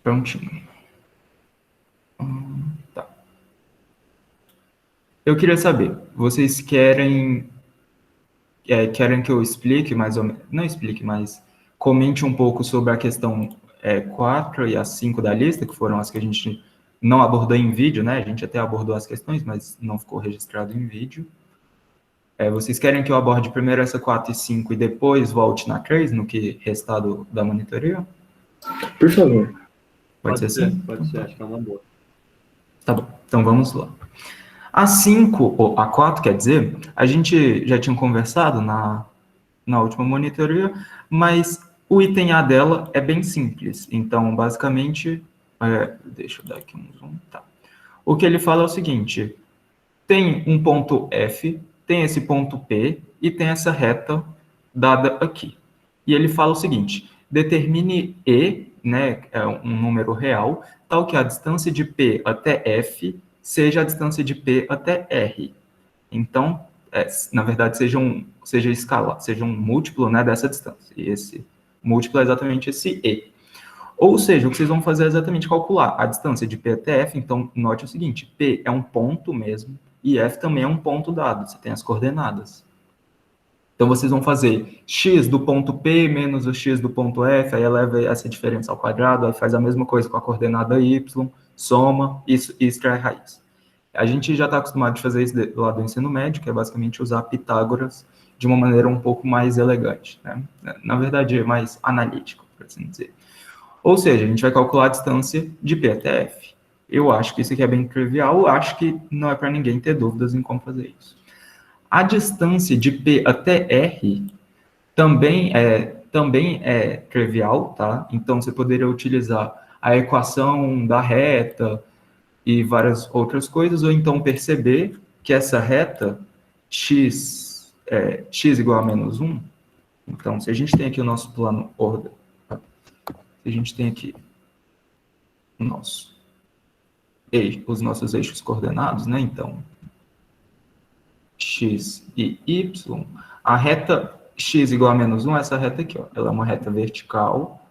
Prontinho. Tá. Eu queria saber, vocês querem que eu explique mais ou menos, não explique, mas comente um pouco sobre a questão 4 e a 5 da lista, que foram as que a gente não abordou em vídeo, né? A gente até abordou as questões, mas não ficou registrado em vídeo. Vocês querem que eu aborde primeiro essa 4 e 5 e depois volte na 3, no que restar da monitoria? Por favor. Pode ser assim? Pode ser, acho que é uma boa. Tá bom, então vamos lá. A 5, ou a 4, quer dizer, a gente já tinha conversado na última monitoria, mas o item A dela é bem simples. Então, basicamente, deixa eu dar aqui um zoom. Tá. O que ele fala é o seguinte, tem um ponto F, tem esse ponto P e tem essa reta dada aqui. E ele fala o seguinte, determine E, né, é um número real, tal que a distância de P até F seja a distância de P até R. Então, na verdade, seja um múltiplo, né, dessa distância. E esse múltiplo é exatamente esse E. Ou seja, o que vocês vão fazer é exatamente calcular a distância de P até F. Então, note o seguinte, P é um ponto mesmo, e F também é um ponto dado, você tem as coordenadas. Então, vocês vão fazer x do ponto P menos o x do ponto F, aí eleva essa diferença ao quadrado, aí faz a mesma coisa com a coordenada y, soma, isso extrai a raiz. A gente já está acostumado a fazer isso lá do ensino médio, que é basicamente usar Pitágoras de uma maneira um pouco mais elegante, né? Na verdade, é mais analítico, por assim dizer. Ou seja, a gente vai calcular a distância de P até F. Eu acho que isso aqui é bem trivial, acho que não é para ninguém ter dúvidas em como fazer isso. A distância de P até R também é trivial, tá? Então, você poderia utilizar a equação da reta e várias outras coisas, ou então perceber que essa reta x igual a menos 1, então, se a gente tem aqui o nosso plano order, se a gente tem aqui os nossos eixos coordenados, né? Então, x e y, a reta x igual a menos 1, essa reta aqui, ó, ela é uma reta vertical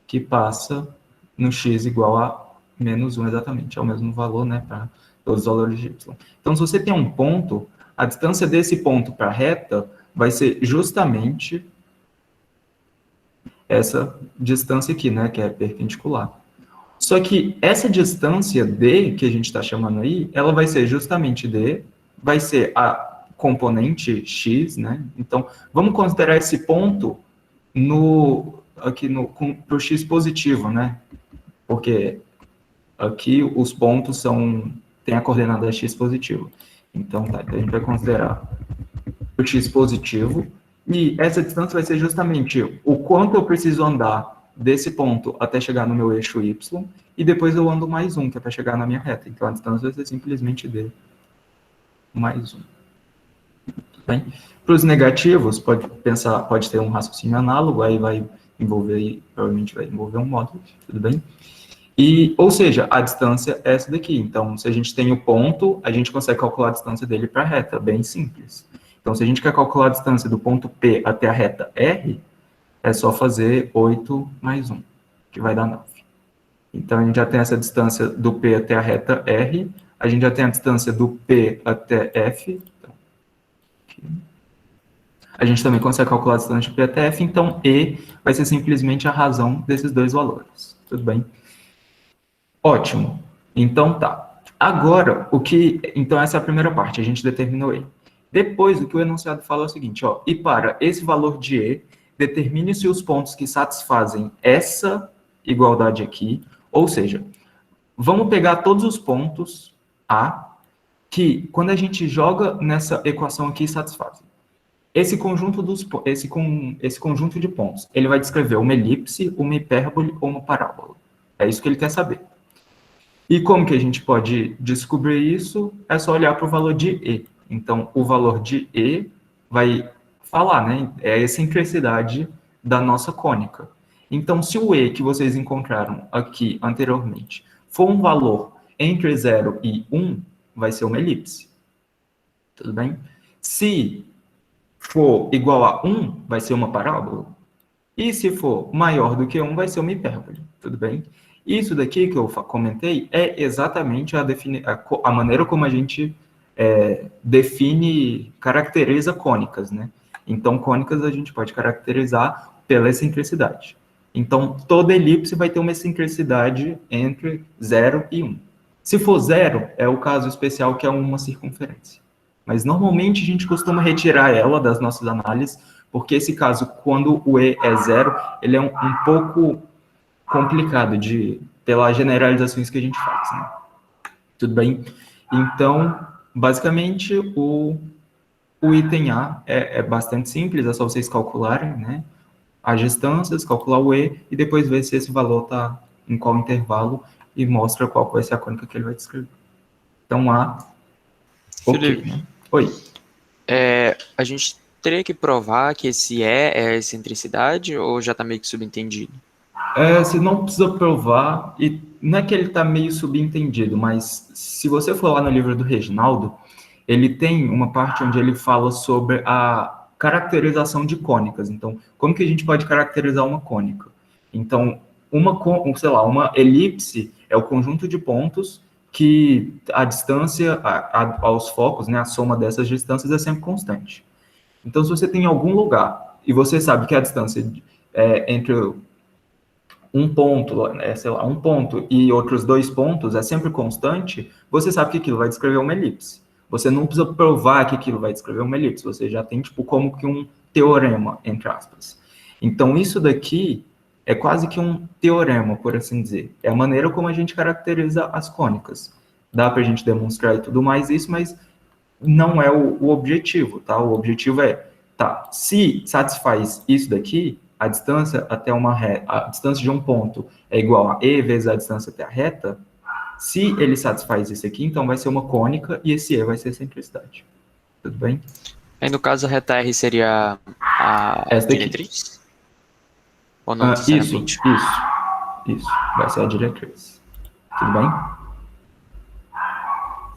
que passa no x igual a menos 1 exatamente, é o mesmo valor, né, para todos os valores de y. Então, se você tem um ponto, a distância desse ponto para a reta vai ser justamente essa distância aqui, né, que é perpendicular. Só que essa distância D, que a gente está chamando aí, ela vai ser justamente D, vai ser a componente x, né? Então, vamos considerar esse ponto para o x positivo, né? Porque aqui os pontos tem a coordenada x positivo. Então, a gente vai considerar o x positivo, e essa distância vai ser justamente o quanto eu preciso andar desse ponto até chegar no meu eixo y, e depois eu ando mais 1, que é para chegar na minha reta. Então, a distância vai ser simplesmente d mais 1. Bem, para os negativos, pode ter um raciocínio análogo, aí provavelmente vai envolver um módulo, tudo bem? Ou seja, a distância é essa daqui. Então, se a gente tem o ponto, a gente consegue calcular a distância dele para a reta, bem simples. Então, se a gente quer calcular a distância do ponto P até a reta R, é só fazer 8 mais 1, que vai dar 9. Então, a gente já tem essa distância do P até a reta R, a gente já tem a distância do P até F. Então, a gente também consegue calcular a distância de P até F, então E vai ser simplesmente a razão desses dois valores. Tudo bem? Ótimo. Então, tá. Agora, então essa é a primeira parte, a gente determinou E. Depois, o que o enunciado fala é o seguinte, ó, e para esse valor de E, determine se os pontos que satisfazem essa igualdade aqui, ou seja, vamos pegar todos os pontos A, que quando a gente joga nessa equação aqui, satisfazem. Esse conjunto de pontos, ele vai descrever uma elipse, uma hipérbole ou uma parábola. É isso que ele quer saber. E como que a gente pode descobrir isso? É só olhar para o valor de E. Então, o valor de E vai falar, né? É a excentricidade da nossa cônica. Então, se o E que vocês encontraram aqui anteriormente for um valor entre 0 e 1, vai ser uma elipse. Tudo bem? Se for igual a 1, vai ser uma parábola. E se for maior do que 1, vai ser uma hipérbole. Tudo bem? Isso daqui que eu comentei é exatamente a maneira como a gente define, caracteriza cônicas, né? Então, cônicas a gente pode caracterizar pela excentricidade. Então, toda elipse vai ter uma excentricidade entre 0 e 1. Se for 0, é o caso especial que é uma circunferência. Mas, normalmente, a gente costuma retirar ela das nossas análises, porque esse caso, quando o E é 0, ele é um pouco complicado pelas generalizações que a gente faz, né? Tudo bem? Então, basicamente, o item A é bastante simples, é só vocês calcularem, né? As distâncias, calcular o E e depois ver se esse valor está em qual intervalo e mostra qual vai ser a cônica que ele vai descrever. Então, A, ok, Felipe, né? Oi. a gente teria que provar que esse é a excentricidade ou já está meio que subentendido? Você não precisa provar, e não é que ele está meio subentendido, mas se você for lá no livro do Reginaldo, ele tem uma parte onde ele fala sobre a caracterização de cônicas. Então, como que a gente pode caracterizar uma cônica? Então, uma elipse é o conjunto de pontos que a distância aos focos, né, a soma dessas distâncias é sempre constante. Então, se você tem algum lugar e você sabe que a distância entre um ponto, sei lá, um ponto e outros 2 pontos é sempre constante, você sabe que aquilo vai descrever uma elipse. Você não precisa provar que aquilo vai descrever uma elipse, você já tem, tipo, como que um teorema, entre aspas. Então, isso daqui é quase que um teorema, por assim dizer. É a maneira como a gente caracteriza as cônicas. Dá para a gente demonstrar e tudo mais isso, mas não é o objetivo, tá? O objetivo é, tá, se satisfaz isso daqui, a distância até uma reta, a distância de um ponto é igual a E vezes a distância até a reta, se ele satisfaz isso aqui, então vai ser uma cônica e esse E vai ser a excentricidade. Tudo bem? Aí no caso a reta R seria a Essa daqui. diretriz? Ou não Isso. necessariamente? Vai ser a diretriz. Tudo bem?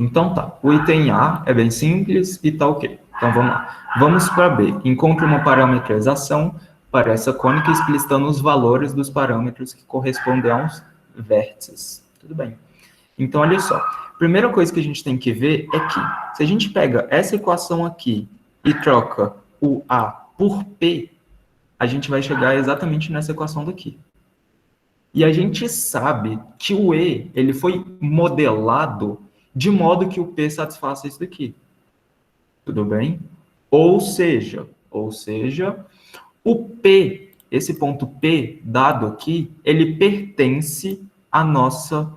Então tá, o item A é bem simples e tá ok. Então vamos lá. Vamos para B. Encontre uma parametrização para essa cônica explicitando os valores dos parâmetros que correspondem aos vértices. Tudo bem. Então, olha só. Primeira coisa que a gente tem que ver é que, se a gente pega essa equação aqui e troca o A por P, a gente vai chegar exatamente nessa equação daqui. E a gente sabe que o E ele foi modelado de modo que o P satisfaça isso daqui. Tudo bem? Ou seja, o P, esse ponto P dado aqui, ele pertence à nossa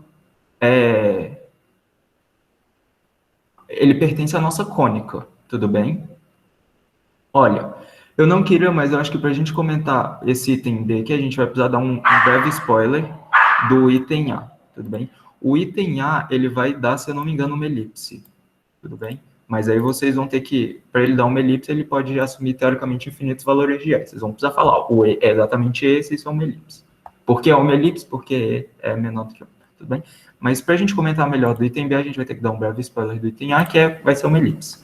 cônica, tudo bem? Olha, eu não queria, mas eu acho que para a gente comentar esse item D aqui, a gente vai precisar dar um breve spoiler do item A, tudo bem? O item A, ele vai dar, se eu não me engano, uma elipse, tudo bem? Mas aí vocês vão ter que, para ele dar uma elipse, ele pode assumir, teoricamente, infinitos valores de E. Vocês vão precisar falar, o E é exatamente esse, isso é uma elipse. Por que é uma elipse? Porque E é menor do que 1, tudo bem? Mas para a gente comentar melhor do item B, a gente vai ter que dar um breve spoiler do item A, que vai ser uma elipse.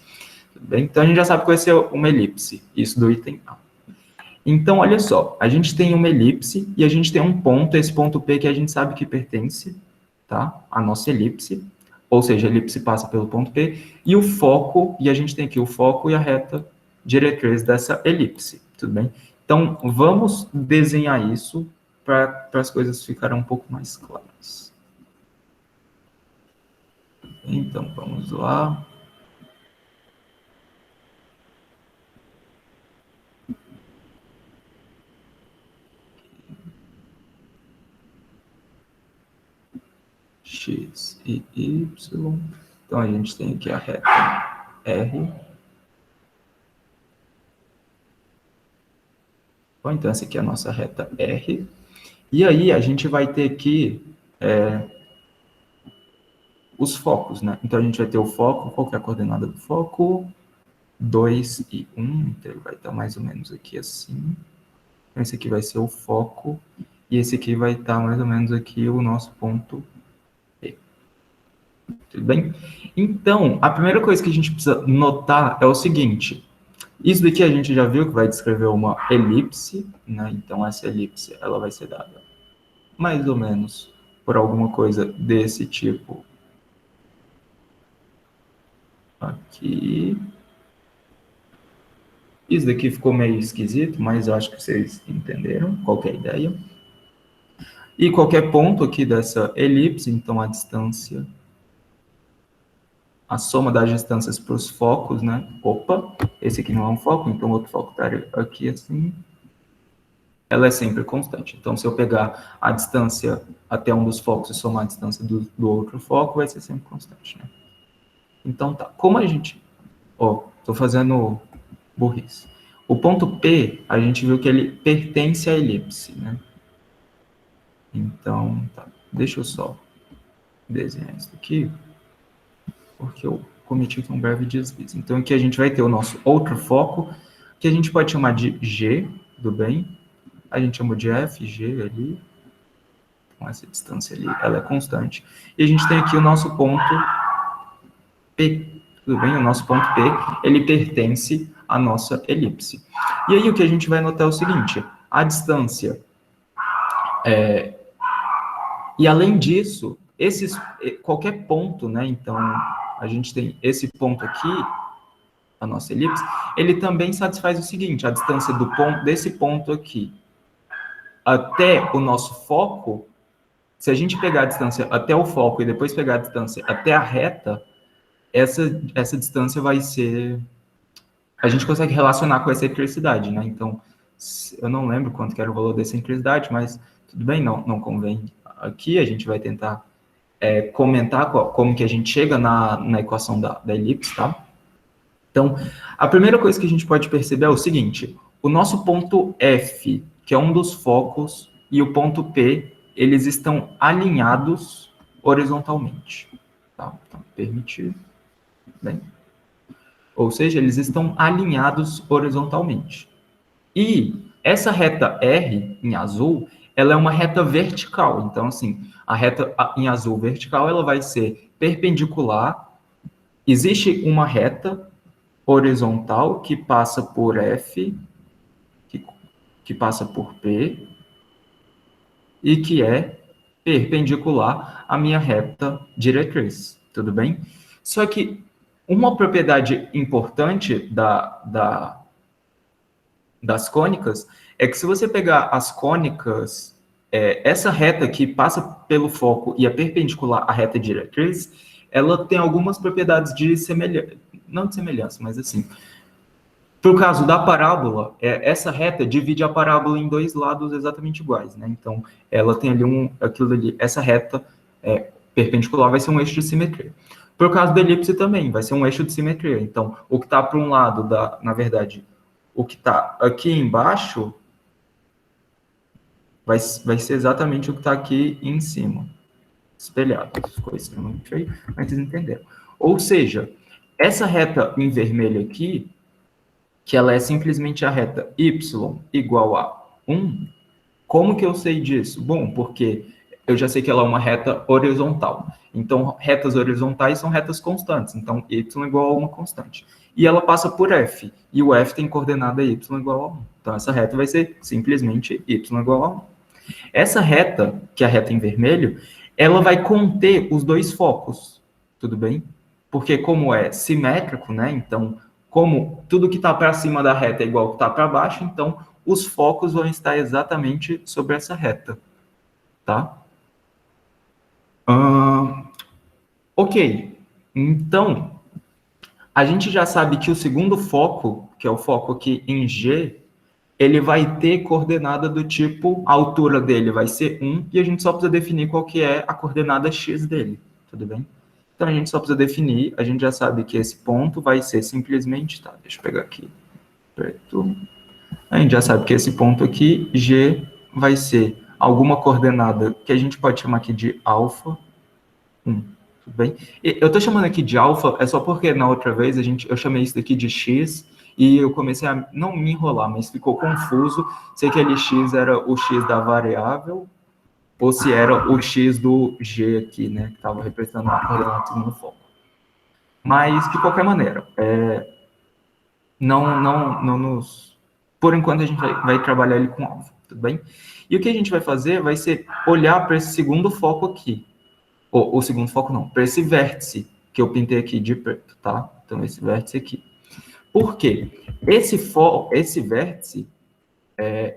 Tudo bem? Então, a gente já sabe que vai ser uma elipse, isso do item A. Então, olha só, a gente tem uma elipse e a gente tem um ponto, esse ponto P que a gente sabe que pertence, tá? A nossa elipse, ou seja, a elipse passa pelo ponto P, e o foco, e a gente tem aqui o foco e a reta diretriz dessa elipse, tudo bem? Então, vamos desenhar isso para as coisas ficarem um pouco mais claras. Então, vamos lá. X e Y. Então, a gente tem aqui a reta R. Bom, então, essa aqui é a nossa reta R. E aí, a gente vai ter aqui os focos, né? Então, a gente vai ter o foco, qual que é a coordenada do foco? 2 e 1, então ele vai estar mais ou menos aqui assim. Então, esse aqui vai ser o foco, e esse aqui vai estar mais ou menos aqui o nosso ponto P. Tudo bem? Então, a primeira coisa que a gente precisa notar é o seguinte. Isso daqui a gente já viu que vai descrever uma elipse, né? Então, essa elipse, ela vai ser dada mais ou menos por alguma coisa desse tipo aqui. Isso daqui ficou meio esquisito, mas eu acho que vocês entenderam qual que é a ideia. E qualquer ponto aqui dessa elipse, então a distância, a soma das distâncias para os focos, né? Opa, esse aqui não é um foco, então outro foco estaria aqui assim. Ela é sempre constante. Então, se eu pegar a distância até um dos focos e somar a distância do outro foco, vai ser sempre constante, né? Então, tá. Como a gente... estou fazendo burrice. O ponto P, a gente viu que ele pertence à elipse, né? Então, tá. Deixa eu só desenhar isso aqui, porque eu cometi um breve deslize. Então, aqui a gente vai ter o nosso outro foco, que a gente pode chamar de G, tudo bem? A gente chamou de F, G ali. Então, essa distância ali, ela é constante. E a gente tem aqui o nosso ponto P, tudo bem? O nosso ponto P, ele pertence à nossa elipse. E aí o que a gente vai notar é o seguinte, a distância, e além disso, qualquer ponto, né? Então, a gente tem esse ponto aqui, a nossa elipse, ele também satisfaz o seguinte, a distância desse ponto aqui até o nosso foco, se a gente pegar a distância até o foco e depois pegar a distância até a reta, essa distância vai ser... A gente consegue relacionar com essa excentricidade, né? Então, eu não lembro quanto que era o valor dessa excentricidade, mas tudo bem, não convém. Aqui a gente vai tentar comentar como que a gente chega na equação da elipse, tá? Então, a primeira coisa que a gente pode perceber é o seguinte, o nosso ponto F, que é um dos focos, e o ponto P, eles estão alinhados horizontalmente. Tá? Então, permitido. Bem. Ou seja, eles estão alinhados horizontalmente. E essa reta R, em azul, ela é uma reta vertical. Então, assim, a reta em azul vertical, ela vai ser perpendicular. Existe uma reta horizontal que passa por F, que passa por P, e que é perpendicular à minha reta diretriz, tudo bem? Só que uma propriedade importante das cônicas é que se você pegar as cônicas, essa reta que passa pelo foco e é perpendicular à reta diretriz, ela tem algumas propriedades de semelhança, não de semelhança, mas assim, por caso da parábola, essa reta divide a parábola em dois lados exatamente iguais, né? Então, ela tem ali essa reta perpendicular vai ser um eixo de simetria. Por caso da elipse também, vai ser um eixo de simetria. Então, o que está para um lado, na verdade, o que está aqui embaixo vai ser exatamente o que está aqui em cima, espelhado. Ficou extremamente feio, mas vocês entenderam. Ou seja, essa reta em vermelho aqui, que ela é simplesmente a reta y igual a 1, como que eu sei disso? Bom, porque eu já sei que ela é uma reta horizontal. Então, retas horizontais são retas constantes. Então, y igual a uma constante. E ela passa por f. E o f tem coordenada y igual a 1. Então, essa reta vai ser simplesmente y igual a 1. Essa reta, que é a reta em vermelho, ela vai conter os dois focos. Tudo bem? Porque como é simétrico, né? Então, como tudo que está para cima da reta é igual ao que está para baixo, então os focos vão estar exatamente sobre essa reta, tá? Ok, então, a gente já sabe que o segundo foco, que é o foco aqui em G, ele vai ter coordenada do tipo, a altura dele vai ser 1, e a gente só precisa definir qual que é a coordenada x dele, tudo bem? Então, a gente só precisa definir, a gente já sabe que esse ponto vai ser simplesmente, tá, deixa eu pegar aqui, preto. A gente já sabe que esse ponto aqui, G, vai ser alguma coordenada que a gente pode chamar aqui de alfa 1, tudo bem? E eu estou chamando aqui de alfa, é só porque na outra vez eu chamei isso daqui de x, e eu comecei a não me enrolar, mas ficou confuso se aquele x era o x da variável, ou se era o x do G aqui, né, que estava representando a coordenada do segundo foco. Mas, de qualquer maneira, não nos... Por enquanto, a gente vai trabalhar ele com alfa. tudo bem? E o que a gente vai fazer vai ser olhar para esse segundo foco aqui. O segundo foco não, para esse vértice que eu pintei aqui de preto, tá? Então, esse vértice aqui. Por quê? Esse vértice,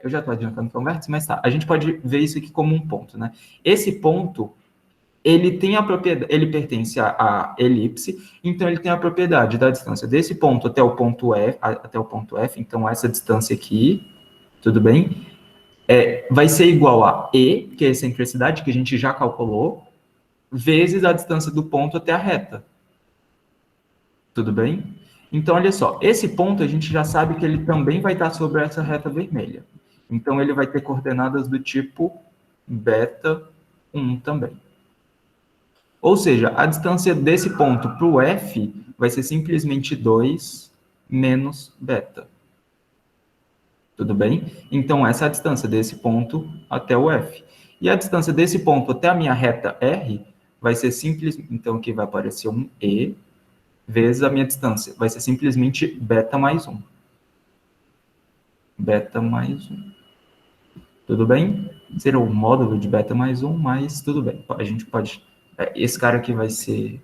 eu já estou adiantando que é um vértice, mas tá, a gente pode ver isso aqui como um ponto, né? Esse ponto, ele tem a propriedade, ele pertence à elipse, então ele tem a propriedade da distância desse ponto até o ponto F, então essa distância aqui, tudo bem? Vai ser igual a E, que é a excentricidade que a gente já calculou, vezes a distância do ponto até a reta. Tudo bem? Então, olha só, esse ponto a gente já sabe que ele também vai estar sobre essa reta vermelha. Então, ele vai ter coordenadas do tipo beta 1 também. Ou seja, a distância desse ponto para o F vai ser simplesmente 2 menos beta. Tudo bem? Então, essa é a distância desse ponto até o F. E a distância desse ponto até a minha reta R vai ser simplesmente... Então, aqui vai aparecer um E vezes a minha distância. Vai ser simplesmente beta mais 1. Beta mais 1. Tudo bem? Será o módulo de beta mais 1, mas tudo bem. A gente pode... Esse cara aqui vai ser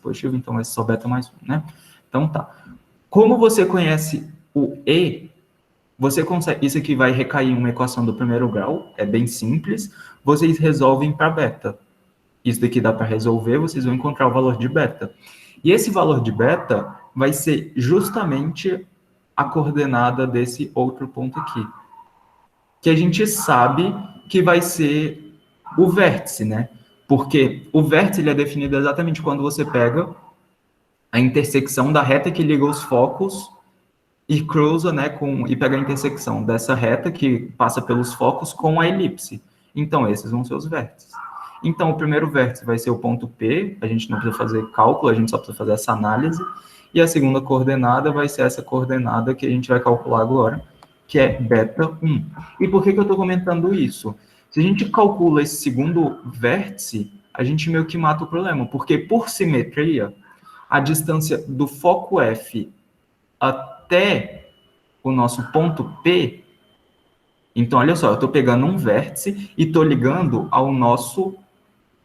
positivo, então vai ser só beta mais 1, né? Então, tá. Como você conhece o E, você consegue... Isso aqui vai recair em uma equação do primeiro grau. É bem simples. Vocês resolvem para beta. Isso daqui dá para resolver, vocês vão encontrar o valor de beta. E esse valor de beta vai ser justamente a coordenada desse outro ponto aqui. Que a gente sabe que vai ser o vértice, né? Porque o vértice ele é definido exatamente quando você pega a intersecção da reta que liga os focos e cruza, né, e pega a intersecção dessa reta que passa pelos focos com a elipse. Então, esses vão ser os vértices. Então, o primeiro vértice vai ser o ponto P, a gente não precisa fazer cálculo, a gente só precisa fazer essa análise, e a segunda coordenada vai ser essa coordenada que a gente vai calcular agora, que é beta 1. E por que eu estou comentando isso? Se a gente calcula esse segundo vértice, a gente meio que mata o problema, porque por simetria, a distância do foco F até o nosso ponto P, então, olha só, eu estou pegando um vértice e estou ligando ao nosso...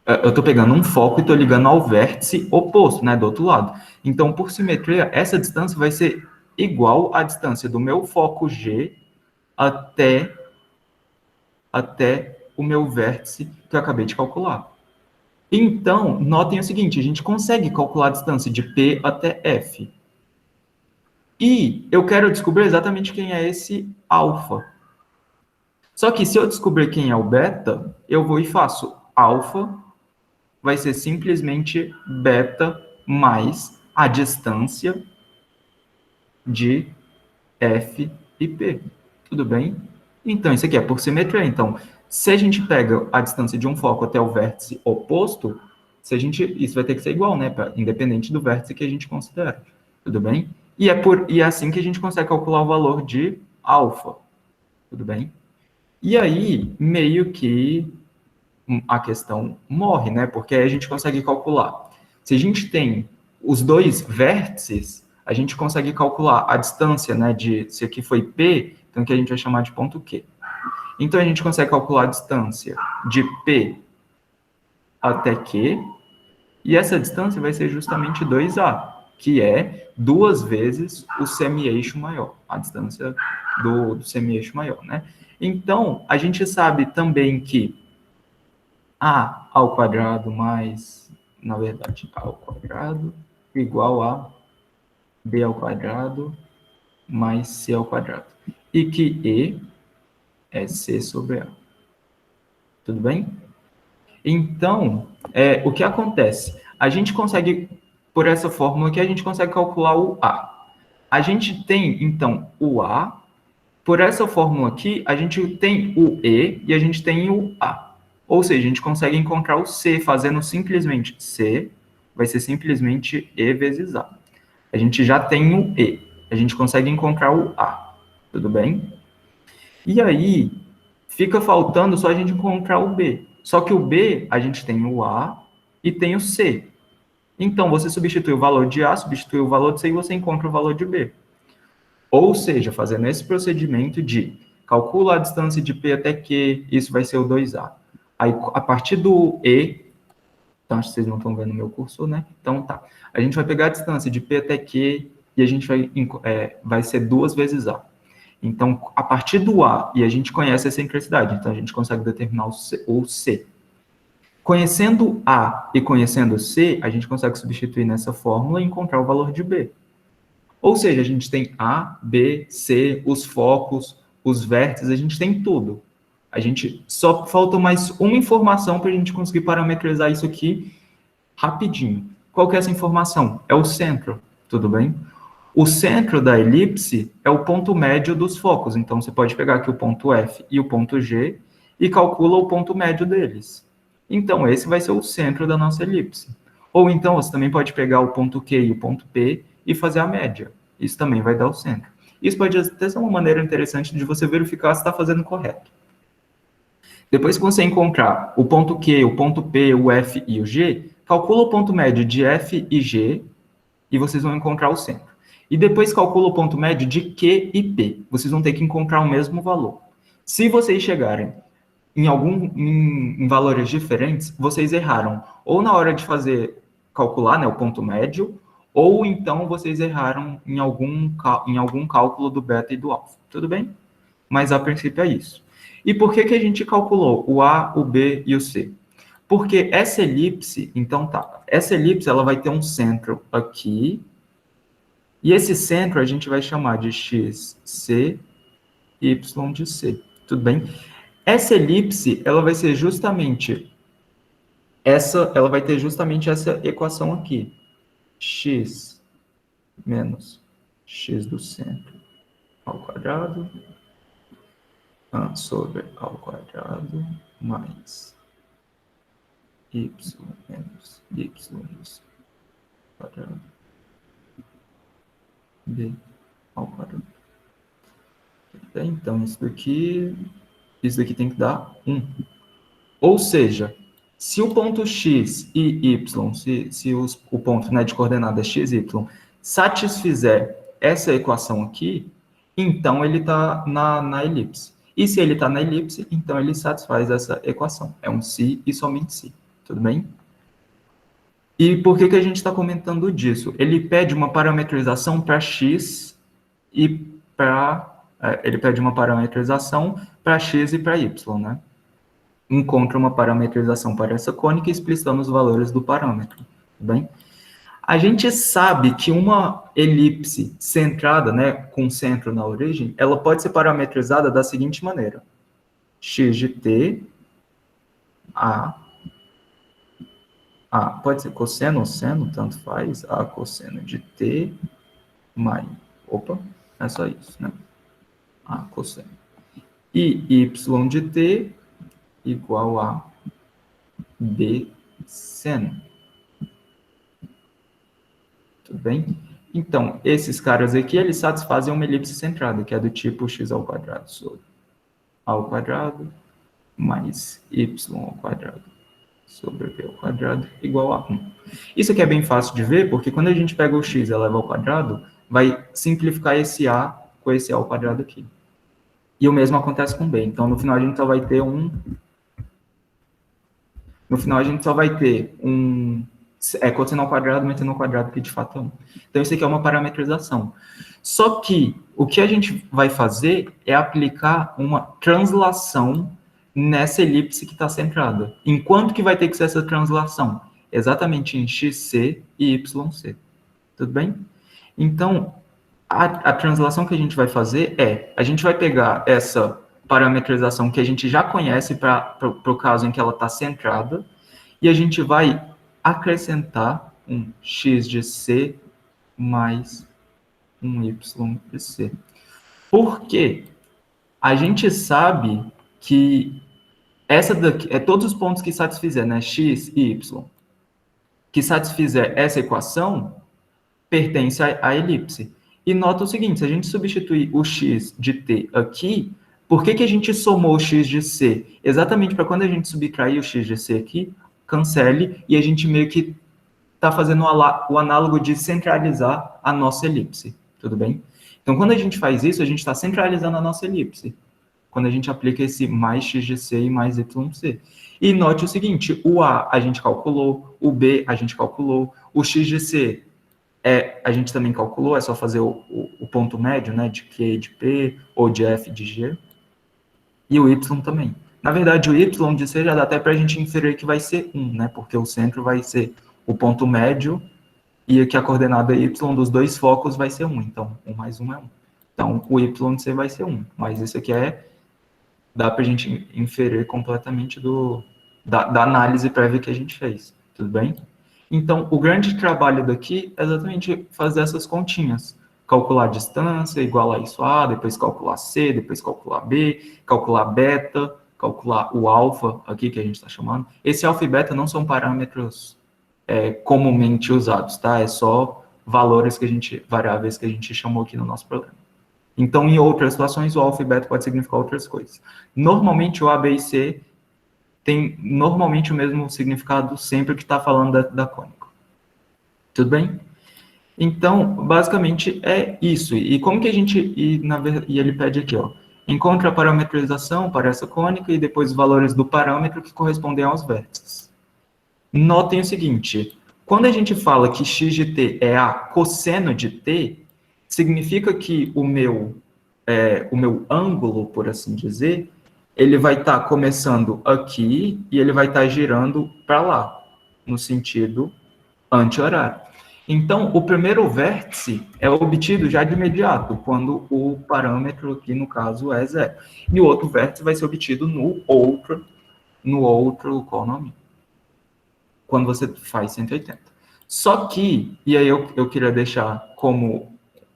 Eu estou pegando um foco e estou ligando ao vértice oposto, né, do outro lado. Então, por simetria, essa distância vai ser igual à distância do meu foco G até o meu vértice que eu acabei de calcular. Então, notem o seguinte, a gente consegue calcular a distância de P até F. E eu quero descobrir exatamente quem é esse alfa. Só que se eu descobrir quem é o beta, eu vou e faço alfa vai ser simplesmente beta mais a distância de F e P. Tudo bem? Então, isso aqui é por simetria. Então, se a gente pega a distância de um foco até o vértice oposto, isso vai ter que ser igual, né? Independente do vértice que a gente considera. Tudo bem? E é assim que a gente consegue calcular o valor de alfa. Tudo bem? E aí, meio que a questão morre, né? Porque aí a gente consegue calcular. Se a gente tem os dois vértices, a gente consegue calcular a distância, né? Se aqui foi P, então que a gente vai chamar de ponto Q. Então, a gente consegue calcular a distância de P até Q, e essa distância vai ser justamente 2A, que é 2 vezes o semi-eixo maior, a distância do semi-eixo maior, né? Então, a gente sabe também que A ao quadrado mais, na verdade, A ao quadrado igual a B ao quadrado mais C ao quadrado. E que E é C sobre A. Tudo bem? Então, o que acontece? A gente consegue, por essa fórmula aqui, a gente consegue calcular o A. A gente tem, então, o A. Por essa fórmula aqui, a gente tem o E e a gente tem o A. Ou seja, a gente consegue encontrar o C fazendo simplesmente C, vai ser simplesmente E vezes A. A gente já tem o E, a gente consegue encontrar o A, tudo bem? E aí, fica faltando só a gente encontrar o B. Só que o B, a gente tem o A e tem o C. Então, você substitui o valor de A, substitui o valor de C e você encontra o valor de B. Ou seja, fazendo esse procedimento de calcula a distância de P até Q, isso vai ser o 2A. Aí, a partir do E, então acho que vocês não estão vendo o meu cursor, né? Então tá. A gente vai pegar a distância de P até Q e a gente vai ser 2 vezes A. Então, a partir do A, e a gente conhece a excentricidade, então a gente consegue determinar o C. Conhecendo A e conhecendo C, a gente consegue substituir nessa fórmula e encontrar o valor de B. Ou seja, a gente tem A, B, C, os focos, os vértices, a gente tem tudo. A gente só falta mais uma informação para a gente conseguir parametrizar isso aqui rapidinho. Qual que é essa informação? É o centro, tudo bem? O centro da elipse é o ponto médio dos focos. Então, você pode pegar aqui o ponto F e o ponto G e calcula o ponto médio deles. Então, esse vai ser o centro da nossa elipse. Ou então, você também pode pegar o ponto Q e o ponto P e fazer a média. Isso também vai dar o centro. Isso pode até ser uma maneira interessante de você verificar se está fazendo correto. Depois que você encontrar o ponto Q, o ponto P, o F e o G, calcula o ponto médio de F e G e vocês vão encontrar o centro. E depois calcula o ponto médio de Q e P. Vocês vão ter que encontrar o mesmo valor. Se vocês chegarem em valores diferentes, vocês erraram. Ou na hora de calcular, né, o ponto médio, ou então vocês erraram em algum cálculo do beta e do alfa. Tudo bem? Mas a princípio é isso. E por que a gente calculou o A, o B e o C? Porque essa elipse, então tá, essa elipse ela vai ter um centro aqui, e esse centro a gente vai chamar de XC e Y de C. Tudo bem? Essa elipse, ela vai ser justamente ela vai ter justamente essa equação aqui. X menos X do centro ao quadrado sobre ao quadrado mais Y menos Y do centro ao quadrado B ao quadrado. Então, isso daqui tem que dar 1. Ou seja, se o ponto x e y, se o ponto, né, de coordenada x e y satisfizer essa equação aqui, então ele está na elipse. E se ele está na elipse, então ele satisfaz essa equação. É um se e somente se. Tudo bem? E por que a gente está comentando disso? Ele pede uma parametrização para x e para... ele pede uma parametrização para x e para y, né? Encontra uma parametrização para essa cônica e explicitando os valores do parâmetro. Tudo bem? A gente sabe que uma elipse centrada, né, com centro na origem, ela pode ser parametrizada da seguinte maneira. X de t, pode ser cosseno ou seno, tanto faz, a cosseno de t mais, é só isso, né? A cosseno. E y de t igual a b seno. Tudo bem? Então, esses caras aqui, eles satisfazem uma elipse centrada, que é do tipo x ao quadrado sobre a ao quadrado mais y ao quadrado sobre b ao quadrado igual a 1. Isso aqui é bem fácil de ver, porque quando a gente pega o x eleva ao quadrado, vai simplificar esse a com esse a ao quadrado aqui. E o mesmo acontece com b. Então, no final, a gente só vai ter cosseno ao quadrado, metendo ao quadrado, que de fato é 1. Então, isso aqui é uma parametrização. Só que o que a gente vai fazer é aplicar uma translação nessa elipse que está centrada. Em quanto que vai ter que ser essa translação? Exatamente em xc e yc. Tudo bem? Então, a translação que a gente vai fazer a gente vai pegar essa parametrização que a gente já conhece para o caso em que ela está centrada, e a gente vai acrescentar um x de c mais um y de c. Por quê? A gente sabe que essa daqui, todos os pontos que satisfizer, né, x e y, que satisfizer essa equação, pertence à elipse. E nota o seguinte, se a gente substituir o x de t aqui, por que a gente somou o x de c? Exatamente para quando a gente subtrair o x de c aqui, cancele, e a gente meio que está fazendo o análogo de centralizar a nossa elipse. Tudo bem? Então, quando a gente faz isso, a gente está centralizando a nossa elipse. quando a gente aplica esse mais x de c e mais y de c. E note o seguinte, o A a gente calculou, o B a gente calculou, o x de c a gente também calculou, é só fazer o ponto médio, né, de Q de P ou de F de G, e o Y também. Na verdade, o Y de C já dá até para a gente inferir que vai ser 1, né, porque o centro vai ser o ponto médio e aqui a coordenada Y dos dois focos vai ser 1, então 1 mais 1 é 1. Então, o Y de C vai ser 1, mas isso aqui dá para a gente inferir completamente da análise prévia que a gente fez, tudo bem? Então, o grande trabalho daqui é exatamente fazer essas continhas. Calcular a distância, igual a isso A, depois calcular C, depois calcular B, calcular beta, calcular o alfa aqui que a gente está chamando. Esse alfa e beta não são parâmetros comumente usados, tá? É só variáveis que a gente chamou aqui no nosso programa. Então, em outras situações, o alfa e beta pode significar outras coisas. Normalmente, o A, B e C tem normalmente o mesmo significado sempre que está falando da cônica. Tudo bem? Então, basicamente é isso. E como que a gente... E ele pede aqui, ó. Encontre a parametrização para essa cônica e depois os valores do parâmetro que correspondem aos vértices. Notem o seguinte, quando a gente fala que x de t é a cosseno de t, significa que o meu ângulo, por assim dizer, ele vai estar começando aqui e ele vai estar girando para lá, no sentido anti-horário. Então, o primeiro vértice é obtido já de imediato, quando o parâmetro aqui, no caso, é 0. E o outro vértice vai ser obtido no outro, qual o nome? Quando você faz 180. Só que, e aí eu queria deixar como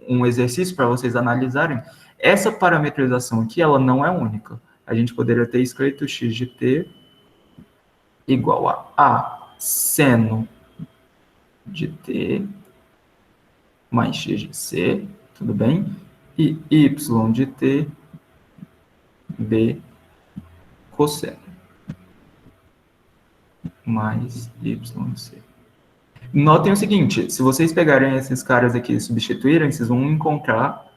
um exercício para vocês analisarem, essa parametrização aqui, ela não é única. A gente poderia ter escrito x de t igual a seno de t mais x de c, tudo bem? E y de t, b cosseno, mais y de c. Notem o seguinte, se vocês pegarem esses caras aqui e substituírem, vocês vão encontrar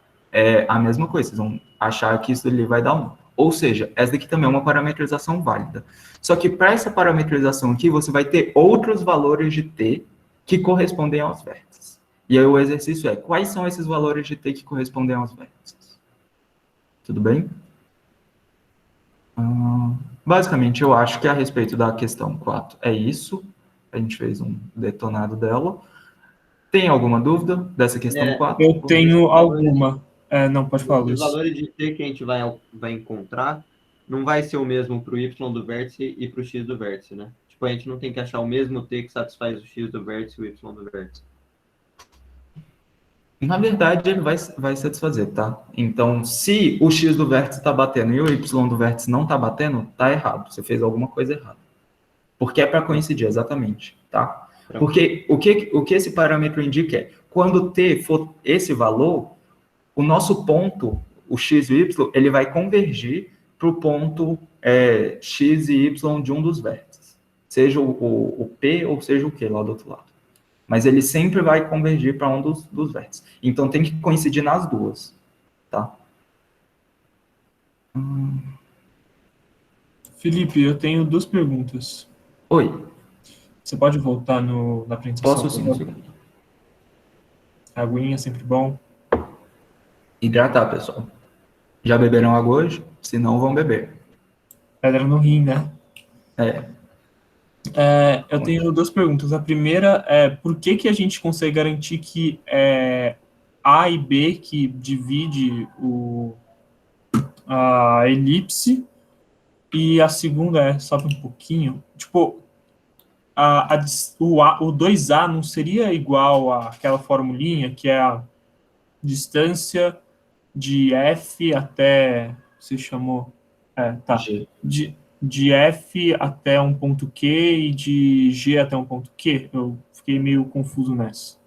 a mesma coisa, vocês vão achar que isso ali vai dar 1. Ou seja, essa daqui também é uma parametrização válida. Só que para essa parametrização aqui, você vai ter outros valores de t que correspondem aos vértices. E aí o exercício é, quais são esses valores de t que correspondem aos vértices? Tudo bem? Basicamente, eu acho que a respeito da questão 4 é isso. A gente fez um detonado dela. Tem alguma dúvida dessa questão 4? Eu tenho alguma. Não, pode falar, Os Luiz. valores de t que a gente vai encontrar não vai ser o mesmo para o y do vértice e para o x do vértice, né? Tipo, a gente não tem que achar o mesmo t que satisfaz o x do vértice e o y do vértice. Na verdade, ele vai satisfazer, tá? Então, se o x do vértice está batendo e o y do vértice não está batendo, tá errado. Você fez alguma coisa errada. Porque é para coincidir, exatamente, tá? Porque o que esse parâmetro indica é, quando t for esse valor, o nosso ponto, o x e o y, ele vai convergir para o ponto x e y de um dos vértices. Seja o P ou seja o Q lá do outro lado. Mas ele sempre vai convergir para um dos vértices. Então tem que coincidir nas duas, tá? Felipe, eu tenho 2 perguntas. Oi. Você pode voltar na apresentação? Posso sim, um segundo. Aguinha, sempre bom. Hidratar, pessoal. Já beberam água hoje? Se não, vão beber. Pedra no rim, né? É. Eu tenho 2 perguntas. A primeira é, por que a gente consegue garantir que A e B, que divide a elipse, e a segunda sobe um pouquinho, tipo, o 2A não seria igual àquela formulinha, que é a distância de F até, você chamou, tá, G. de F até um ponto Q e de G até um ponto Q? Eu fiquei meio confuso nessa.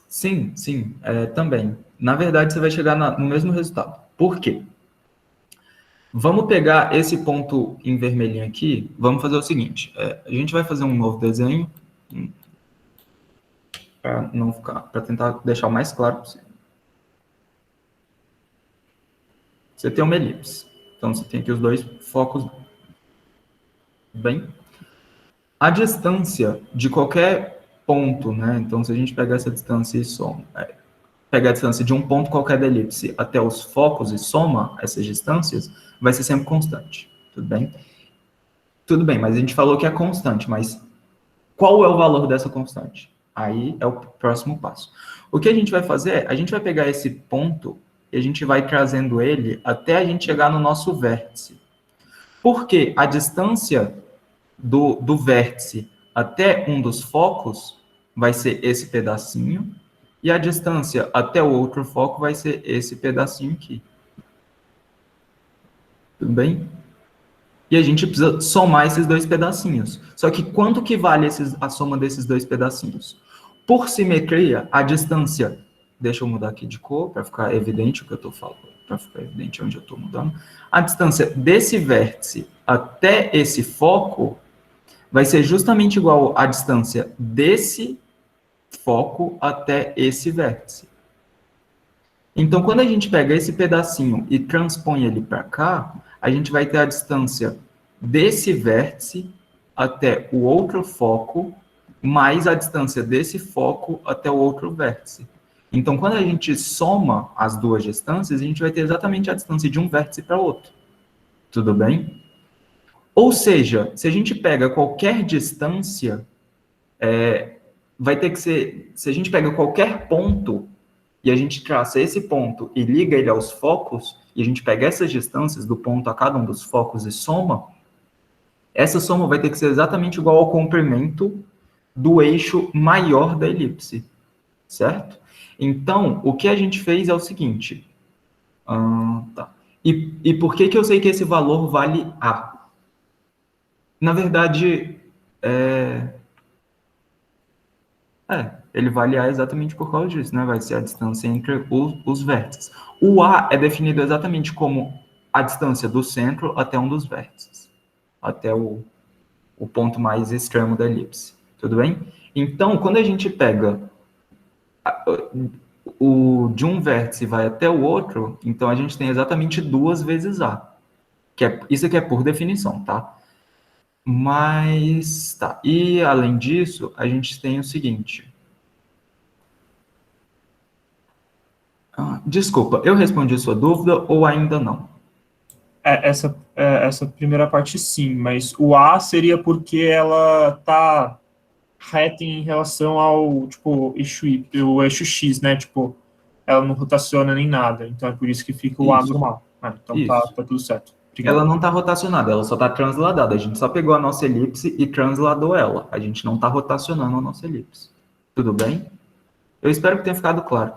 Sim, também. Na verdade, você vai chegar no mesmo resultado. Por quê? Vamos pegar esse ponto em vermelhinho aqui, vamos fazer o seguinte, a gente vai fazer um novo desenho, para tentar deixar o mais claro possível. Você tem uma elipse. Então, você tem aqui os dois focos. Bem, a distância de qualquer ponto, né? Então, se a gente pegar essa distância e soma, pega a distância de um ponto qualquer da elipse até os focos e soma essas distâncias, vai ser sempre constante. Tudo bem? Tudo bem, mas a gente falou que é constante, mas qual é o valor dessa constante? Aí é o próximo passo. O que a gente vai fazer é, a gente vai pegar esse ponto e a gente vai trazendo ele até a gente chegar no nosso vértice. Porque a distância do vértice até um dos focos vai ser esse pedacinho, e a distância até o outro foco vai ser esse pedacinho aqui. Tudo bem? E a gente precisa somar esses dois pedacinhos. Só que quanto que vale a soma desses dois pedacinhos? Por simetria, a distância... Deixa eu mudar aqui de cor, para ficar evidente o que eu estou falando, para ficar evidente onde eu estou mudando. A distância desse vértice até esse foco vai ser justamente igual à distância desse foco até esse vértice. Então, quando a gente pega esse pedacinho e transpõe ele para cá, a gente vai ter a distância desse vértice até o outro foco, mais a distância desse foco até o outro vértice. Então, quando a gente soma as duas distâncias, a gente vai ter exatamente a distância de um vértice para outro. Tudo bem? Ou seja, se a gente pega qualquer distância, vai ter que ser... Se a gente pega qualquer ponto e a gente traça esse ponto e liga ele aos focos, e a gente pega essas distâncias do ponto a cada um dos focos e soma, essa soma vai ter que ser exatamente igual ao comprimento do eixo maior da elipse, certo? Então, o que a gente fez é o seguinte. Tá. E por que eu sei que esse valor vale A? Na verdade, ele vale A exatamente por causa disso, né? Vai ser a distância entre os vértices. O A é definido exatamente como a distância do centro até um dos vértices, até o ponto mais extremo da elipse. Tudo bem? Então, quando a gente pega de um vértice vai até o outro, então a gente tem exatamente 2 vezes A. Isso aqui é por definição, tá? Mas, tá. E, além disso, a gente tem o seguinte. Desculpa, eu respondi a sua dúvida ou ainda não? Essa primeira parte sim, mas o A seria porque ela tá reta em relação ao, tipo, o eixo X, né? Tipo, ela não rotaciona nem nada, então é por isso que fica o A normal. Então tá tudo certo. Obrigado. Ela não está rotacionada, ela só está transladada. A gente só pegou a nossa elipse e transladou ela. A gente não está rotacionando a nossa elipse. Tudo bem? Eu espero que tenha ficado claro.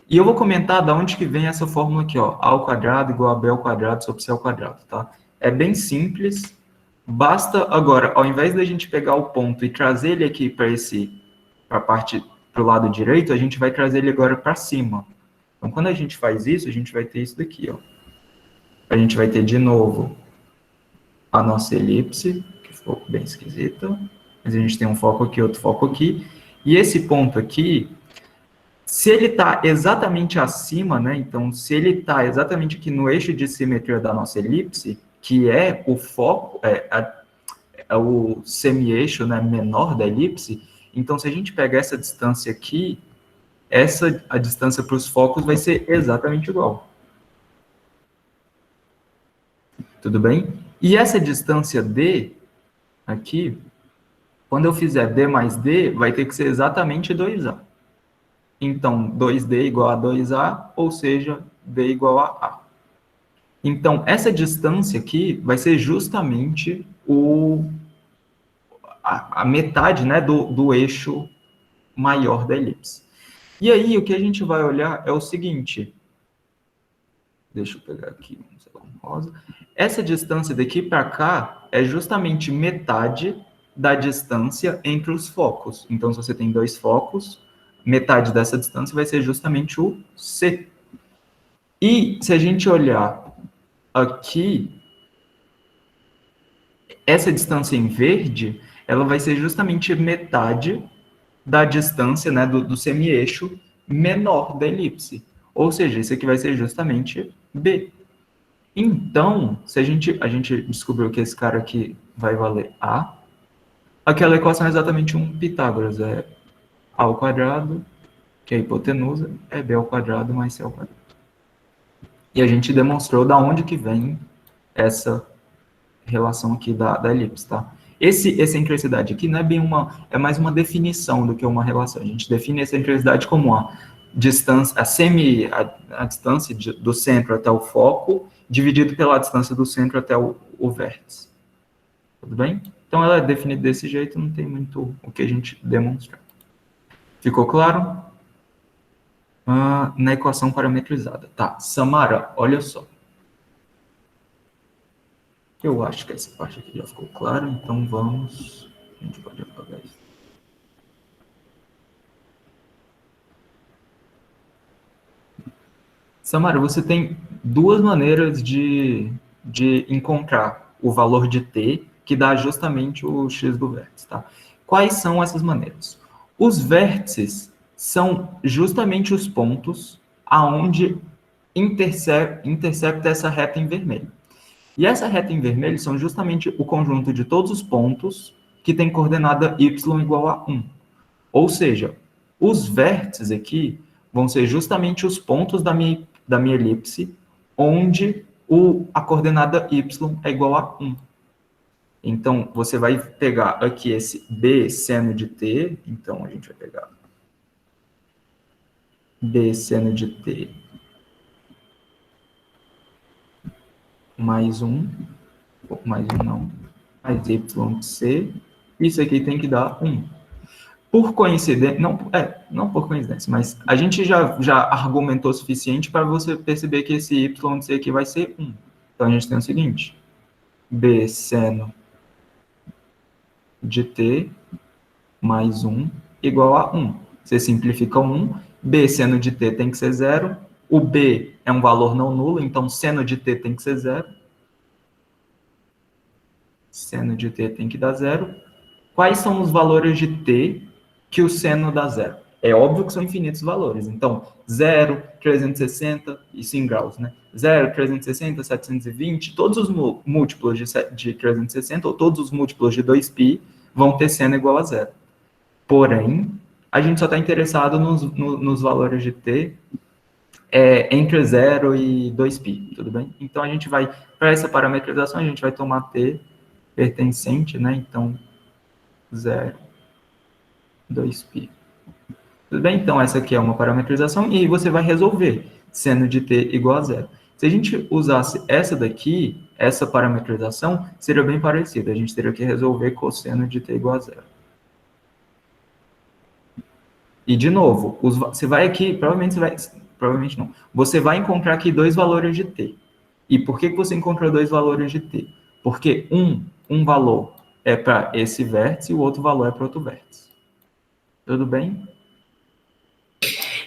E eu vou comentar de onde que vem essa fórmula aqui, ó. A ao quadrado igual a B ao quadrado sobre C ao quadrado, tá? É bem simples. Basta agora, ao invés da gente pegar o ponto e trazer ele aqui para o lado direito, a gente vai trazer ele agora para cima. Então, quando a gente faz isso, a gente vai ter isso daqui, ó. A gente vai ter de novo a nossa elipse, que ficou bem esquisita, mas a gente tem um foco aqui, outro foco aqui, e esse ponto aqui, se ele está exatamente acima, né, então se ele está exatamente aqui no eixo de simetria da nossa elipse, que é o foco, é o semi-eixo, né, menor da elipse, então se a gente pegar essa distância aqui, a distância para os focos vai ser exatamente igual. Tudo bem? E essa distância D, aqui, quando eu fizer D mais D, vai ter que ser exatamente 2A. Então, 2D igual a 2A, ou seja, D igual a A. Então, essa distância aqui vai ser justamente a metade, né, do eixo maior da elipse. E aí, o que a gente vai olhar é o seguinte. Deixa eu pegar aqui, um rosa. Essa distância daqui para cá é justamente metade da distância entre os focos. Então, se você tem 2 focos, metade dessa distância vai ser justamente o C. E se a gente olhar aqui, essa distância em verde, ela vai ser justamente metade da distância, né, do semi-eixo menor da elipse. Ou seja, isso aqui vai ser justamente B. Então, se a gente descobriu que esse cara aqui vai valer A, aquela equação é exatamente um Pitágoras, é A ao quadrado, que é a hipotenusa, é B ao quadrado mais C ao quadrado. E a gente demonstrou da onde que vem essa relação aqui da elipse, tá? Essa excentricidade aqui não é bem é mais uma definição do que uma relação. A gente define a excentricidade como a distância, a distância do centro até o foco, dividido pela distância do centro até o vértice. Tudo bem? Então, ela é definida desse jeito, não tem muito o que a gente demonstrar. Ficou claro? Na equação parametrizada. Tá, Samara, olha só. Eu acho que essa parte aqui já ficou clara, então vamos... A gente pode apagar isso. Samara, você tem duas maneiras de encontrar o valor de t, que dá justamente o x do vértice, tá? Quais são essas maneiras? Os vértices são justamente os pontos aonde intercepta essa reta em vermelho. E essa reta em vermelho são justamente o conjunto de todos os pontos que tem coordenada y igual a 1. Ou seja, os vértices aqui vão ser justamente os pontos da minha elipse, onde a coordenada y é igual a 1. Então, você vai pegar aqui esse b seno de t, então a gente vai pegar b seno de t mais 1, mais 1 não, mais y de c, isso aqui tem que dar 1. Por coincidência, não por coincidência, mas a gente já argumentou o suficiente para você perceber que esse y de c aqui vai ser 1. Então, a gente tem o seguinte, b seno de t mais 1 igual a 1. Você simplifica 1, b seno de t tem que ser 0, o b é um valor não nulo, então seno de t tem que ser 0. Seno de t tem que dar 0. Quais são os valores de t que o seno dá 0? É óbvio que são infinitos valores. Então, 0, 360, isso em graus, né? 0, 360, 720, todos os múltiplos de 360, ou todos os múltiplos de 2π, vão ter seno igual a 0. Porém, a gente só está interessado nos valores de t entre 0 e 2π, tudo bem? Então, a gente vai, para essa parametrização, a gente vai tomar t pertencente, né? Então, 0, 2π. Tudo bem? Então, essa aqui é uma parametrização e você vai resolver seno de t igual a 0. Se a gente usasse essa daqui, essa parametrização, seria bem parecida. A gente teria que resolver cosseno de t igual a 0. E, de novo, você vai aqui, provavelmente não, você vai encontrar aqui dois valores de t. E por que você encontrou dois valores de t? Porque um valor é para esse vértice e o outro valor é para outro vértice. Tudo bem?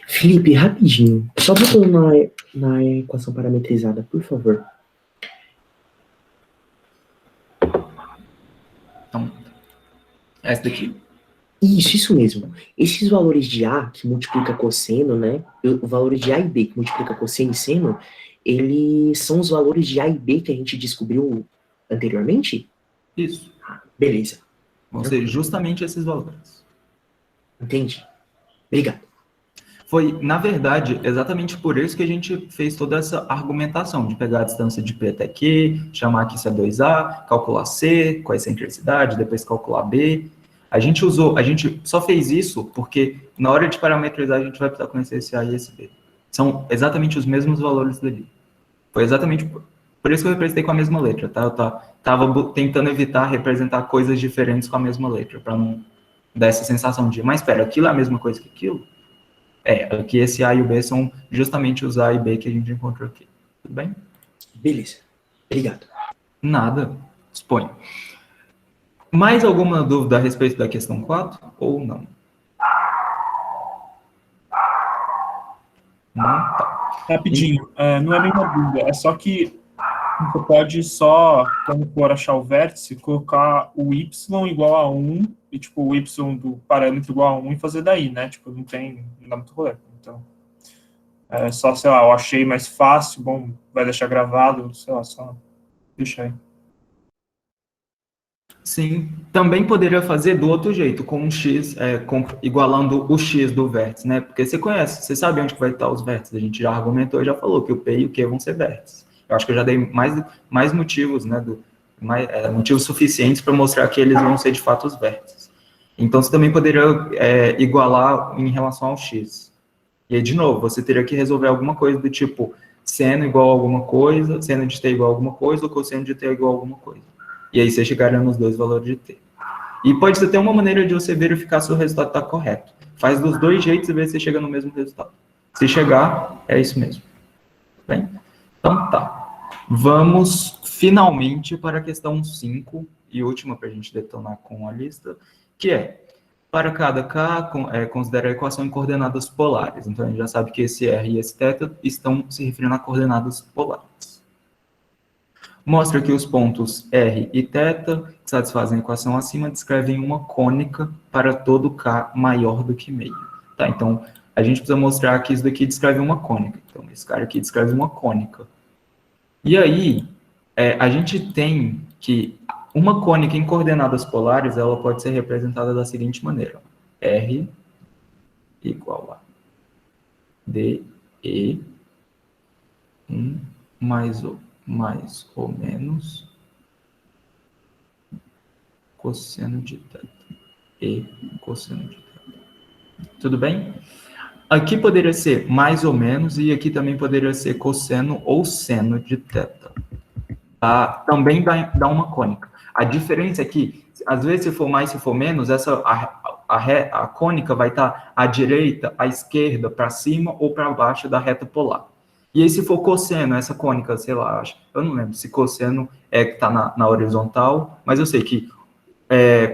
Felipe, rapidinho. Só botando na equação parametrizada, por favor. Então, essa daqui. Isso mesmo. Esses valores de A, que multiplica cosseno, né? O valor de A e B, que multiplica cosseno e seno, eles são os valores de A e B que a gente descobriu anteriormente? Isso. Beleza. Vão ser justamente esses valores. Entendi. Obrigado. Foi, na verdade, exatamente por isso que a gente fez toda essa argumentação, de pegar a distância de P até Q, chamar que isso é 2A, calcular C, com a excentricidade, depois calcular B. A gente só fez isso porque na hora de parametrizar a gente vai precisar conhecer esse A e esse B. São exatamente os mesmos valores dali. Foi exatamente por isso que eu representei com a mesma letra, tá? Eu tava tentando evitar representar coisas diferentes com a mesma letra, para não dar essa sensação de, mas espera, aquilo é a mesma coisa que aquilo? Aqui esse A e o B são justamente os A e B que a gente encontrou aqui. Tudo bem? Beleza. Obrigado. Nada. Expõe. Mais alguma dúvida a respeito da questão 4? Ou não? Não? Tá. Rapidinho, não é nenhuma dúvida, é só que você pode só, quando for achar o vértice, colocar o y igual a 1, e tipo, o y do parâmetro igual a 1 e fazer daí, né? Tipo, não dá muito rolê. Então, Só, sei lá, eu achei mais fácil, bom, vai deixar gravado, sei lá, só deixa aí. Sim, também poderia fazer do outro jeito, com um x, igualando o x do vértice, né? Porque você conhece, você sabe onde que vai estar os vértices. A gente já argumentou e já falou que o P e o Q vão ser vértices. Eu acho que eu já dei mais motivos, né? Motivos suficientes para mostrar que eles vão ser de fato os vértices. Então, você também poderia igualar em relação ao x. E aí, de novo, você teria que resolver alguma coisa do tipo seno igual a alguma coisa, seno de t igual a alguma coisa, ou cosseno de t igual a alguma coisa. E aí você chegaria nos dois valores de t. E pode ser até uma maneira de você verificar se o resultado está correto. Faz dos dois jeitos e vê se você chega no mesmo resultado. Se chegar, é isso mesmo. Bem? Então tá. Vamos finalmente para a questão 5 e última para a gente detonar com a lista, que é, para cada K, considera a equação em coordenadas polares. Então a gente já sabe que esse R e esse θ estão se referindo a coordenadas polares. Mostra que os pontos R e θ, que satisfazem a equação acima, descrevem uma cônica para todo K maior do que meio. Tá, então, a gente precisa mostrar que isso daqui descreve uma cônica. Então, esse cara aqui descreve uma cônica. E aí, a gente tem que uma cônica em coordenadas polares, ela pode ser representada da seguinte maneira. R igual a DE, 1 mais ou menos cosseno de θ e cosseno de θ. Tudo bem? Aqui poderia ser mais ou menos e aqui também poderia ser cosseno ou seno de θ. Tá? Também dá uma cônica. A diferença é que, às vezes, se for mais, se for menos, a cônica vai estar à direita, à esquerda, para cima ou para baixo da reta polar. E aí, se for cosseno, essa cônica, sei lá, eu não lembro se cosseno é que está na horizontal, mas eu sei que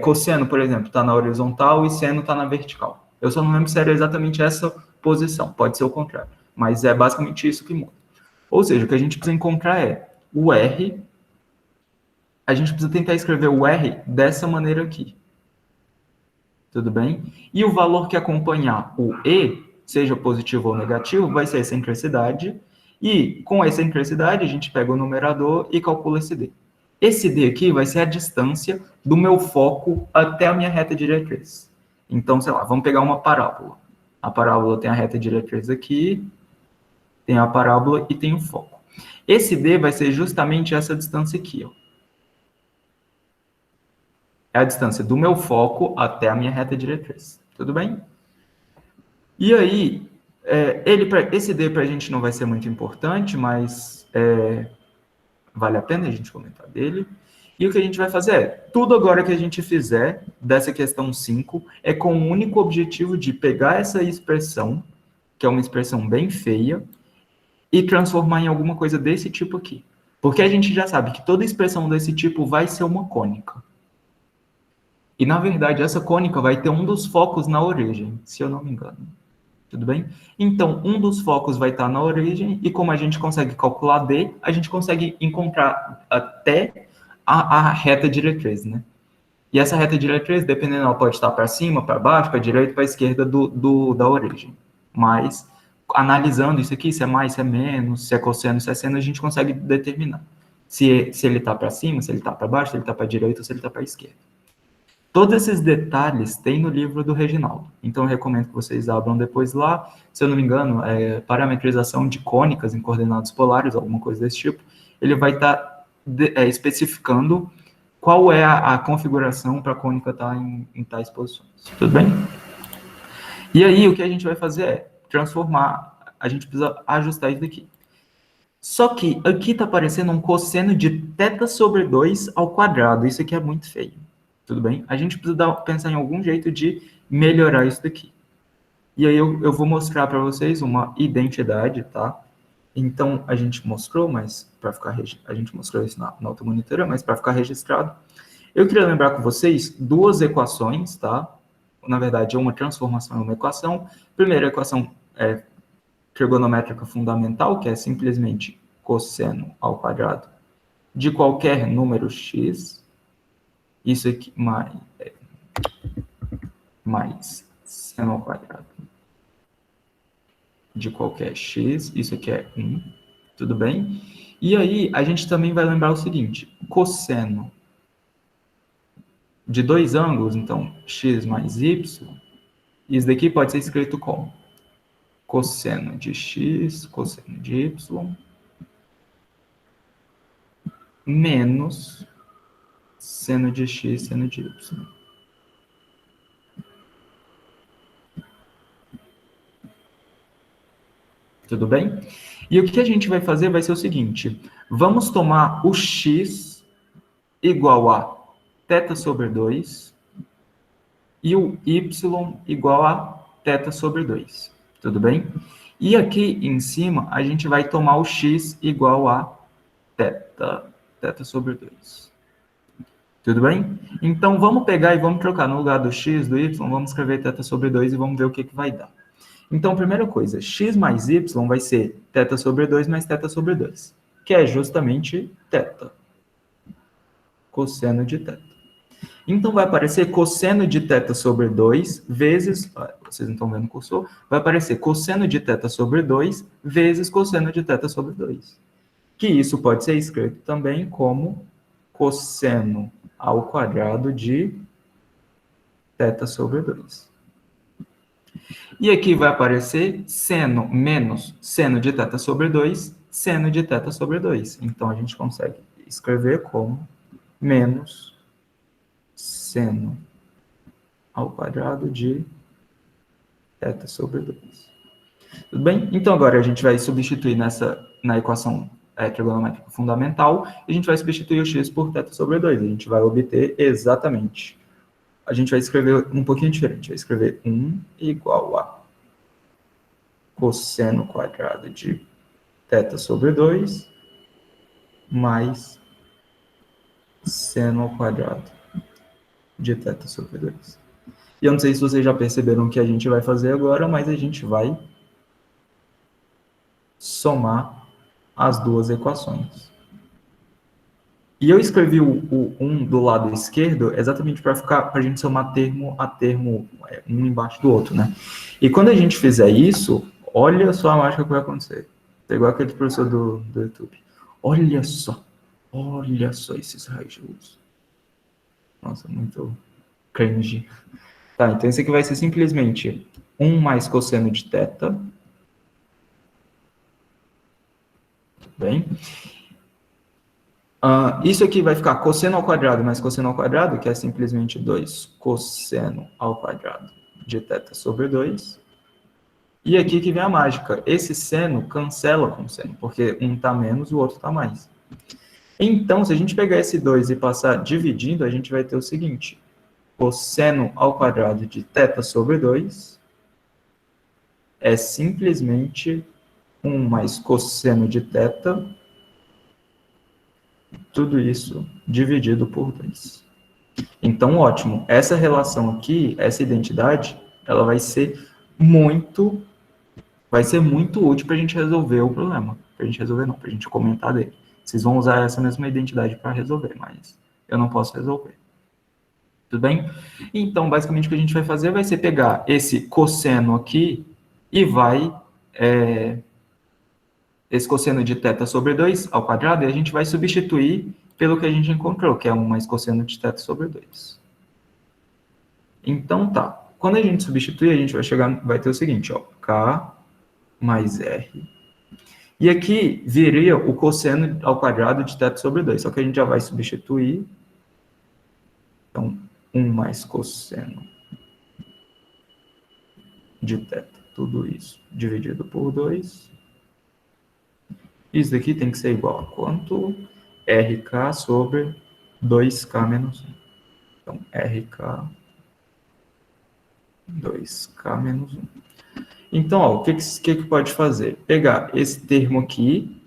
cosseno, por exemplo, está na horizontal e seno está na vertical. Eu só não lembro se era exatamente essa posição, pode ser o contrário, mas é basicamente isso que muda. Ou seja, o que a gente precisa encontrar é o R, a gente precisa tentar escrever o R dessa maneira aqui. Tudo bem? E o valor que acompanhar o E, seja positivo ou negativo, vai ser a excentricidade. E com a excentricidade, a gente pega o numerador e calcula esse D. Esse D aqui vai ser a distância do meu foco até a minha reta diretriz. Então, sei lá, vamos pegar uma parábola. A parábola tem a reta diretriz aqui, tem a parábola e tem o foco. Esse D vai ser justamente essa distância aqui, ó. É a distância do meu foco até a minha reta diretriz. Tudo bem? E aí, esse D para a gente não vai ser muito importante, mas vale a pena a gente comentar dele. E o que a gente vai fazer é, tudo agora que a gente fizer dessa questão 5 é com o único objetivo de pegar essa expressão, que é uma expressão bem feia, e transformar em alguma coisa desse tipo aqui. Porque a gente já sabe que toda expressão desse tipo vai ser uma cônica. E, na verdade, essa cônica vai ter um dos focos na origem, se eu não me engano. Tudo bem? Então, um dos focos vai estar na origem, e como a gente consegue calcular D, a gente consegue encontrar até a reta diretriz, né? E essa reta diretriz, dependendo, ela pode estar para cima, para baixo, para a direita, para a esquerda da origem. Mas, analisando isso aqui, se é mais, se é menos, se é cosseno, se é seno, a gente consegue determinar se ele está para cima, se ele está para baixo, se ele está para a direita ou se ele está para a esquerda. Todos esses detalhes tem no livro do Reginaldo. Então, eu recomendo que vocês abram depois lá. Se eu não me engano, parametrização de cônicas em coordenadas polares, alguma coisa desse tipo. Ele vai estar especificando qual é a configuração para a cônica estar em tais posições. Tudo bem? E aí, o que a gente vai fazer é transformar, a gente precisa ajustar isso daqui. Só que aqui está aparecendo um cosseno de θ sobre 2 ao quadrado. Isso aqui é muito feio. Tudo bem? A gente precisa pensar em algum jeito de melhorar isso daqui. E aí eu vou mostrar para vocês uma identidade, tá? Então, a gente mostrou, mas para ficar a gente mostrou isso na outra monitora, mas para ficar registrado, eu queria lembrar com vocês duas equações, tá? Na verdade, uma transformação e uma equação. Primeira equação é trigonométrica fundamental, que é simplesmente cosseno ao quadrado de qualquer número x. Isso aqui mais seno ao quadrado de qualquer x, isso aqui é 1, tudo bem? E aí, a gente também vai lembrar o seguinte, cosseno de dois ângulos, então, x mais y, isso daqui pode ser escrito como cosseno de x, cosseno de y, menos seno de x, seno de y. Tudo bem? E o que a gente vai fazer vai ser o seguinte, vamos tomar o x igual a θ sobre 2 e o y igual a θ sobre 2. Tudo bem? E aqui em cima, a gente vai tomar o x igual a θ sobre 2. Tudo bem? Então, vamos pegar e vamos trocar no lugar do x, do y, vamos escrever θ sobre 2 e vamos ver o que vai dar. Então, primeira coisa, x mais y vai ser θ sobre 2 mais θ sobre 2, que é justamente θ, cosseno de θ. Então, vai aparecer cosseno de θ sobre 2 vezes, vocês não estão vendo o cursor, vai aparecer cosseno de θ sobre 2 vezes cosseno de θ sobre 2. Que isso pode ser escrito também como cosseno ao quadrado de θ sobre 2. E aqui vai aparecer seno menos seno de θ sobre 2, seno de θ sobre 2. Então, a gente consegue escrever como menos seno ao quadrado de θ sobre 2. Tudo bem? Então, agora a gente vai substituir na equação trigonométrica fundamental, e a gente vai substituir o x por θ sobre 2. A gente vai obter exatamente. A gente vai escrever um pouquinho diferente. Vai escrever 1 igual a cosseno quadrado de θ sobre 2 mais seno ao quadrado de θ sobre 2. E eu não sei se vocês já perceberam o que a gente vai fazer agora, mas a gente vai somar as duas equações. E eu escrevi o 1 do lado esquerdo exatamente para a gente somar termo a termo, um embaixo do outro, né? E quando a gente fizer isso, olha só a mágica que vai acontecer. É igual aquele professor do YouTube. Olha só esses raios de luz. Nossa, muito cringe. Tá, então esse aqui vai ser simplesmente 1 mais cosseno de θ. Bem. Isso aqui vai ficar cosseno ao quadrado mais cosseno ao quadrado, que é simplesmente 2 cosseno ao quadrado de θ sobre 2. E aqui que vem a mágica. Esse seno cancela com seno, porque um está menos e o outro está mais. Então, se a gente pegar esse 2 e passar dividindo, a gente vai ter o seguinte. Cosseno ao quadrado de θ sobre 2 é simplesmente 1 mais cosseno de θ, tudo isso dividido por 2. Então, ótimo. Essa relação aqui, essa identidade, ela vai ser muito útil para a gente resolver o problema. Para a gente resolver não, para a gente comentar dele. Vocês vão usar essa mesma identidade para resolver, mas eu não posso resolver. Tudo bem? Então, basicamente, o que a gente vai fazer vai ser pegar esse cosseno aqui e vai... esse cosseno de θ sobre 2 ao quadrado, e a gente vai substituir pelo que a gente encontrou, que é 1 mais cosseno de θ sobre 2. Então, tá. Quando a gente substituir, a gente vai ter o seguinte, ó, K mais R. E aqui viria o cosseno ao quadrado de θ sobre 2, só que a gente já vai substituir. Então, 1 mais cosseno de θ, tudo isso dividido por 2. Isso daqui tem que ser igual a quanto? RK sobre 2K menos 1. Então, RK 2K menos 1. Então, ó, o que pode fazer? Pegar esse termo aqui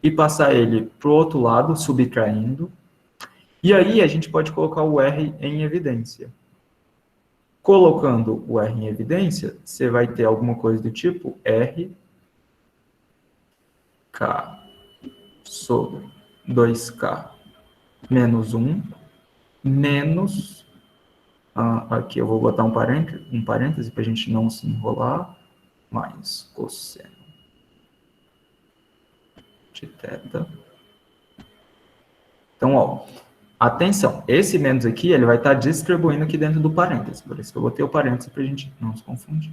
e passar ele para o outro lado, subtraindo. E aí a gente pode colocar o R em evidência. Colocando o R em evidência, você vai ter alguma coisa do tipo R K sobre 2K menos 1 menos, aqui eu vou botar um parêntese para a gente não se enrolar, mais cosseno de θ. Então, ó, atenção, esse menos aqui, ele vai estar distribuindo aqui dentro do parênteses. Por isso que eu botei o parênteses para a gente não se confundir.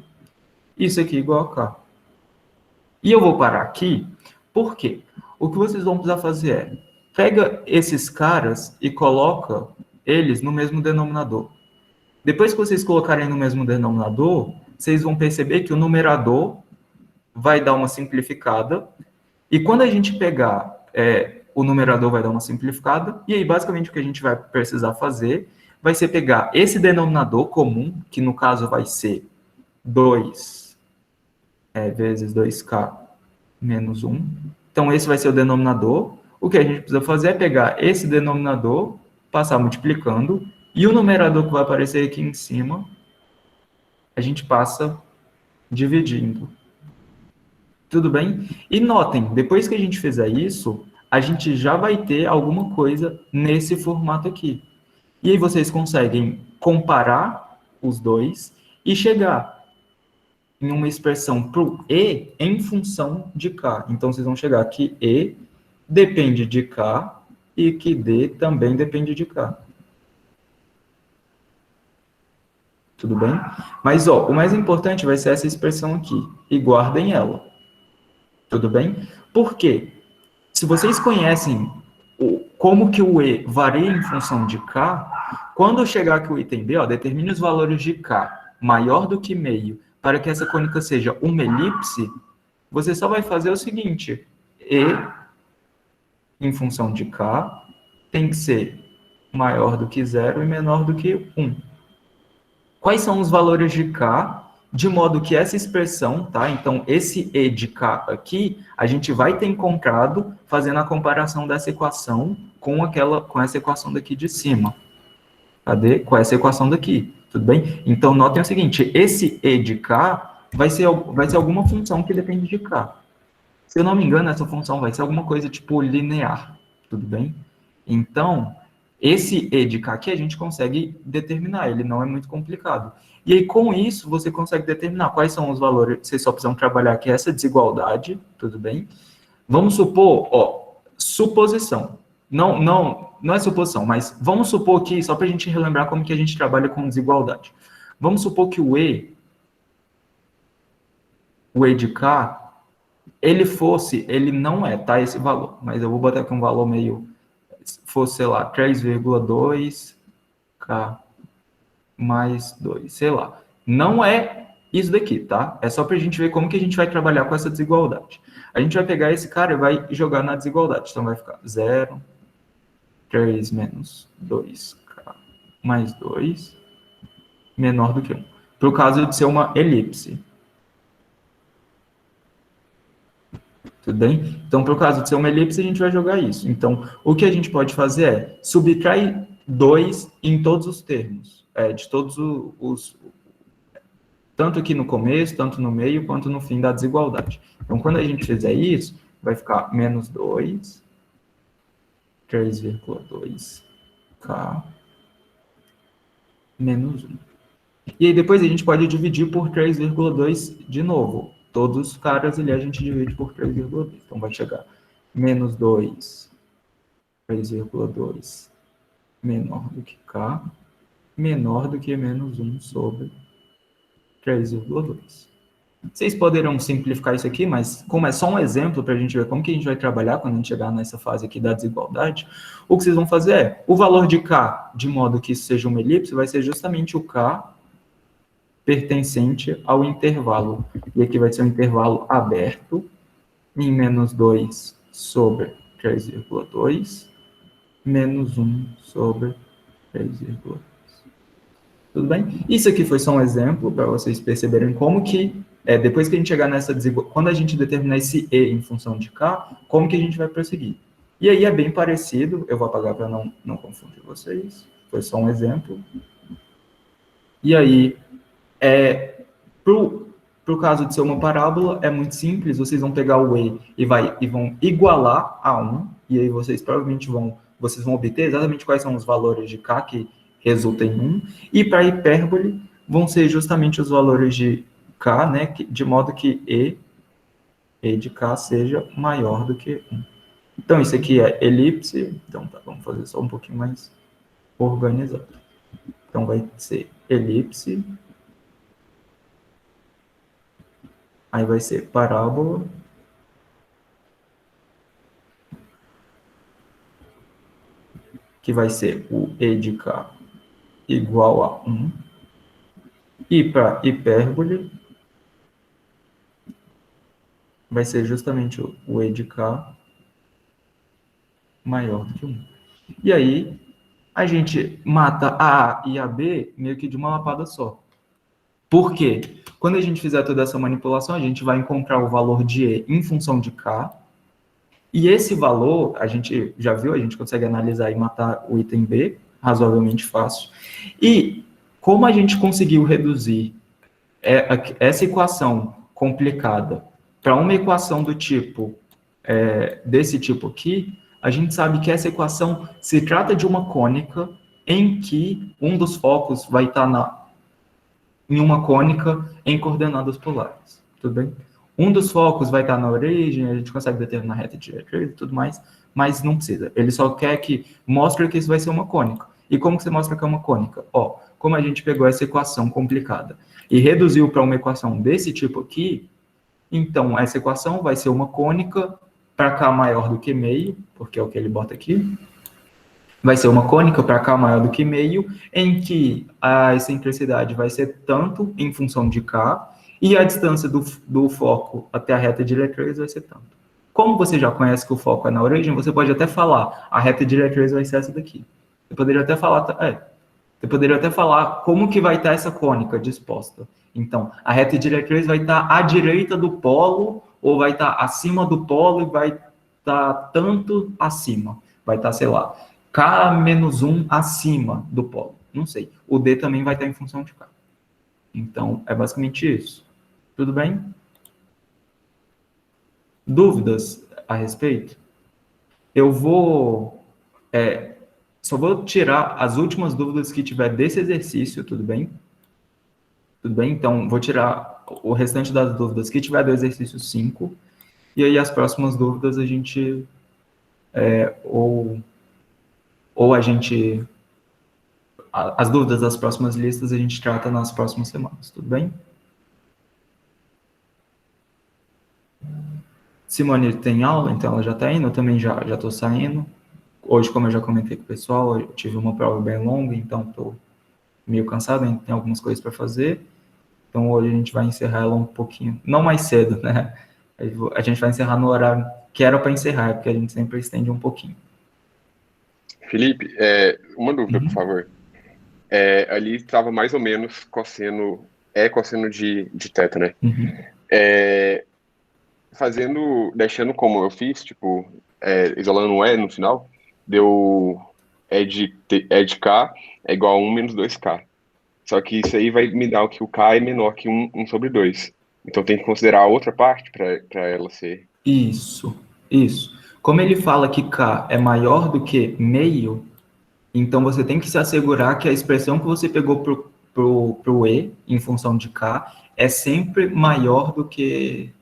Isso aqui é igual a K. E eu vou parar aqui, por quê? O que vocês vão precisar fazer é, pega esses caras e coloca eles no mesmo denominador. Depois que vocês colocarem no mesmo denominador, vocês vão perceber que o numerador vai dar uma simplificada, e quando a gente pegar o numerador vai dar uma simplificada, e aí basicamente o que a gente vai precisar fazer vai ser pegar esse denominador comum, que no caso vai ser 2 vezes 2k menos 1. Então esse vai ser o denominador. O que a gente precisa fazer é pegar esse denominador, passar multiplicando, e o numerador que vai aparecer aqui em cima, a gente passa dividindo. Tudo bem? E notem, depois que a gente fizer isso, a gente já vai ter alguma coisa nesse formato aqui. E aí vocês conseguem comparar os dois e chegar em uma expressão para o E em função de K. Então, vocês vão chegar que E depende de K e que D também depende de K. Tudo bem? Mas, ó, o mais importante vai ser essa expressão aqui. E guardem ela. Tudo bem? Por quê? Se vocês conhecem como que o E varia em função de K, quando chegar aqui o item B, ó, determine os valores de K maior do que meio para que essa cônica seja uma elipse, você só vai fazer o seguinte, E em função de K tem que ser maior do que 0 e menor do que 1. Quais são os valores de K? De modo que essa expressão, tá? Então, esse E de K aqui, a gente vai ter encontrado fazendo a comparação dessa equação com essa equação daqui de cima. Cadê? Com essa equação daqui, tudo bem? Então, notem o seguinte, esse E de K vai ser alguma função que depende de K. Se eu não me engano, essa função vai ser alguma coisa tipo linear, tudo bem? Então, esse E de K aqui a gente consegue determinar, ele não é muito complicado. E aí, com isso, você consegue determinar quais são os valores, vocês só precisam trabalhar aqui essa desigualdade, tudo bem? Vamos supor, ó, suposição. Não é suposição, mas vamos supor que, só para a gente relembrar como que a gente trabalha com desigualdade. Vamos supor que o E de K, ele não é, tá, esse valor, mas eu vou botar aqui um valor meio, fosse, sei lá, 3,2K mais 2, sei lá. Não é isso daqui, tá? É só pra gente ver como que a gente vai trabalhar com essa desigualdade. A gente vai pegar esse cara e vai jogar na desigualdade. Então vai ficar 0, 3 menos 2K mais 2, menor do que 1. Pro caso de ser uma elipse. Tudo bem? Então, para o caso de ser uma elipse, a gente vai jogar isso. Então, o que a gente pode fazer é subtrair 2 em todos os termos. De todos os... Tanto aqui no começo, tanto no meio, quanto no fim da desigualdade. Então, quando a gente fizer isso, vai ficar menos 2, 3,2K, menos 1. E aí, depois a gente pode dividir por 3,2 de novo. Todos os caras ali a gente divide por 3,2. Então, vai chegar menos 2, 3,2 menor do que K, menor do que menos 1 sobre 3,2. Vocês poderão simplificar isso aqui, mas como é só um exemplo para a gente ver como que a gente vai trabalhar quando a gente chegar nessa fase aqui da desigualdade, o que vocês vão fazer é, o valor de K, de modo que isso seja uma elipse, vai ser justamente o K pertencente ao intervalo. E aqui vai ser um intervalo aberto, em menos 2 sobre 3,2, menos 1 sobre 3,2. Tudo bem? Isso aqui foi só um exemplo para vocês perceberem como que, depois que a gente chegar nessa desigualdade, quando a gente determinar esse E em função de K, como que a gente vai prosseguir. E aí é bem parecido, eu vou apagar para não confundir vocês, foi só um exemplo. E aí, pro caso de ser uma parábola, é muito simples, vocês vão pegar o E e vão igualar a 1, e aí vocês provavelmente vão obter exatamente quais são os valores de K que resultam em 1, e para hipérbole vão ser justamente os valores de K, né, de modo que E de K seja maior do que 1. Então, isso aqui é elipse. Então, tá, vamos fazer só um pouquinho mais organizado. Então, vai ser elipse. Aí vai ser parábola. Que vai ser o E de K igual a 1. E para hipérbole, vai ser justamente o E de K maior do que 1. E aí, a gente mata a A e a B meio que de uma lapada só. Por quê? Quando a gente fizer toda essa manipulação, a gente vai encontrar o valor de E em função de K. E esse valor, a gente já viu, a gente consegue analisar e matar o item B, razoavelmente fácil. E como a gente conseguiu reduzir essa equação complicada para uma equação do tipo, desse tipo aqui, a gente sabe que essa equação se trata de uma cônica em que um dos focos vai estar em uma cônica em coordenadas polares. Tudo bem? Um dos focos vai estar na origem, a gente consegue determinar a reta diretriz e tudo mais, mas não precisa. Ele só quer que mostre que isso vai ser uma cônica. E como que você mostra que é uma cônica? Ó, como a gente pegou essa equação complicada e reduziu para uma equação desse tipo aqui, então essa equação vai ser uma cônica para K maior do que meio, porque é o que ele bota aqui. Vai ser uma cônica para K maior do que meio, em que a excentricidade vai ser tanto em função de K, e a distância do foco até a reta diretriz vai ser tanto. Como você já conhece que o foco é na origem, você pode até falar, a reta diretriz vai ser essa daqui. Você poderia até falar como que vai estar essa cônica disposta. Então, a reta diretriz vai estar à direita do polo, ou vai estar acima do polo, e vai estar tanto acima. Vai estar, sei lá, K-1 acima do polo. Não sei. O D também vai estar em função de K. Então, é basicamente isso. Tudo bem? Dúvidas a respeito? Eu só vou tirar as últimas dúvidas que tiver desse exercício, tudo bem? Tudo bem? Então, vou tirar o restante das dúvidas que tiver do exercício 5, e aí as próximas dúvidas a gente, ou a gente, as dúvidas das próximas listas a gente trata nas próximas semanas, tudo bem? Simone tem aula, então ela já está indo, eu também já estou saindo. Hoje, como eu já comentei com o pessoal, eu tive uma prova bem longa, então estou meio cansado, ainda tem algumas coisas para fazer. Então, hoje a gente vai encerrar ela um pouquinho, não mais cedo, né? A gente vai encerrar no horário que era para encerrar, porque a gente sempre estende um pouquinho. Felipe, uma dúvida, por favor. Ali estava mais ou menos cosseno de θ, né? Uhum. Deixando como eu fiz, tipo, isolando o E no final, deu E de K é igual a 1 menos 2K. Só que isso aí vai me dar que o K é menor que 1 sobre 2. Então tem que considerar a outra parte para ela ser... Isso. Como ele fala que K é maior do que meio, então você tem que se assegurar que a expressão que você pegou pro E, em função de K, é sempre maior do que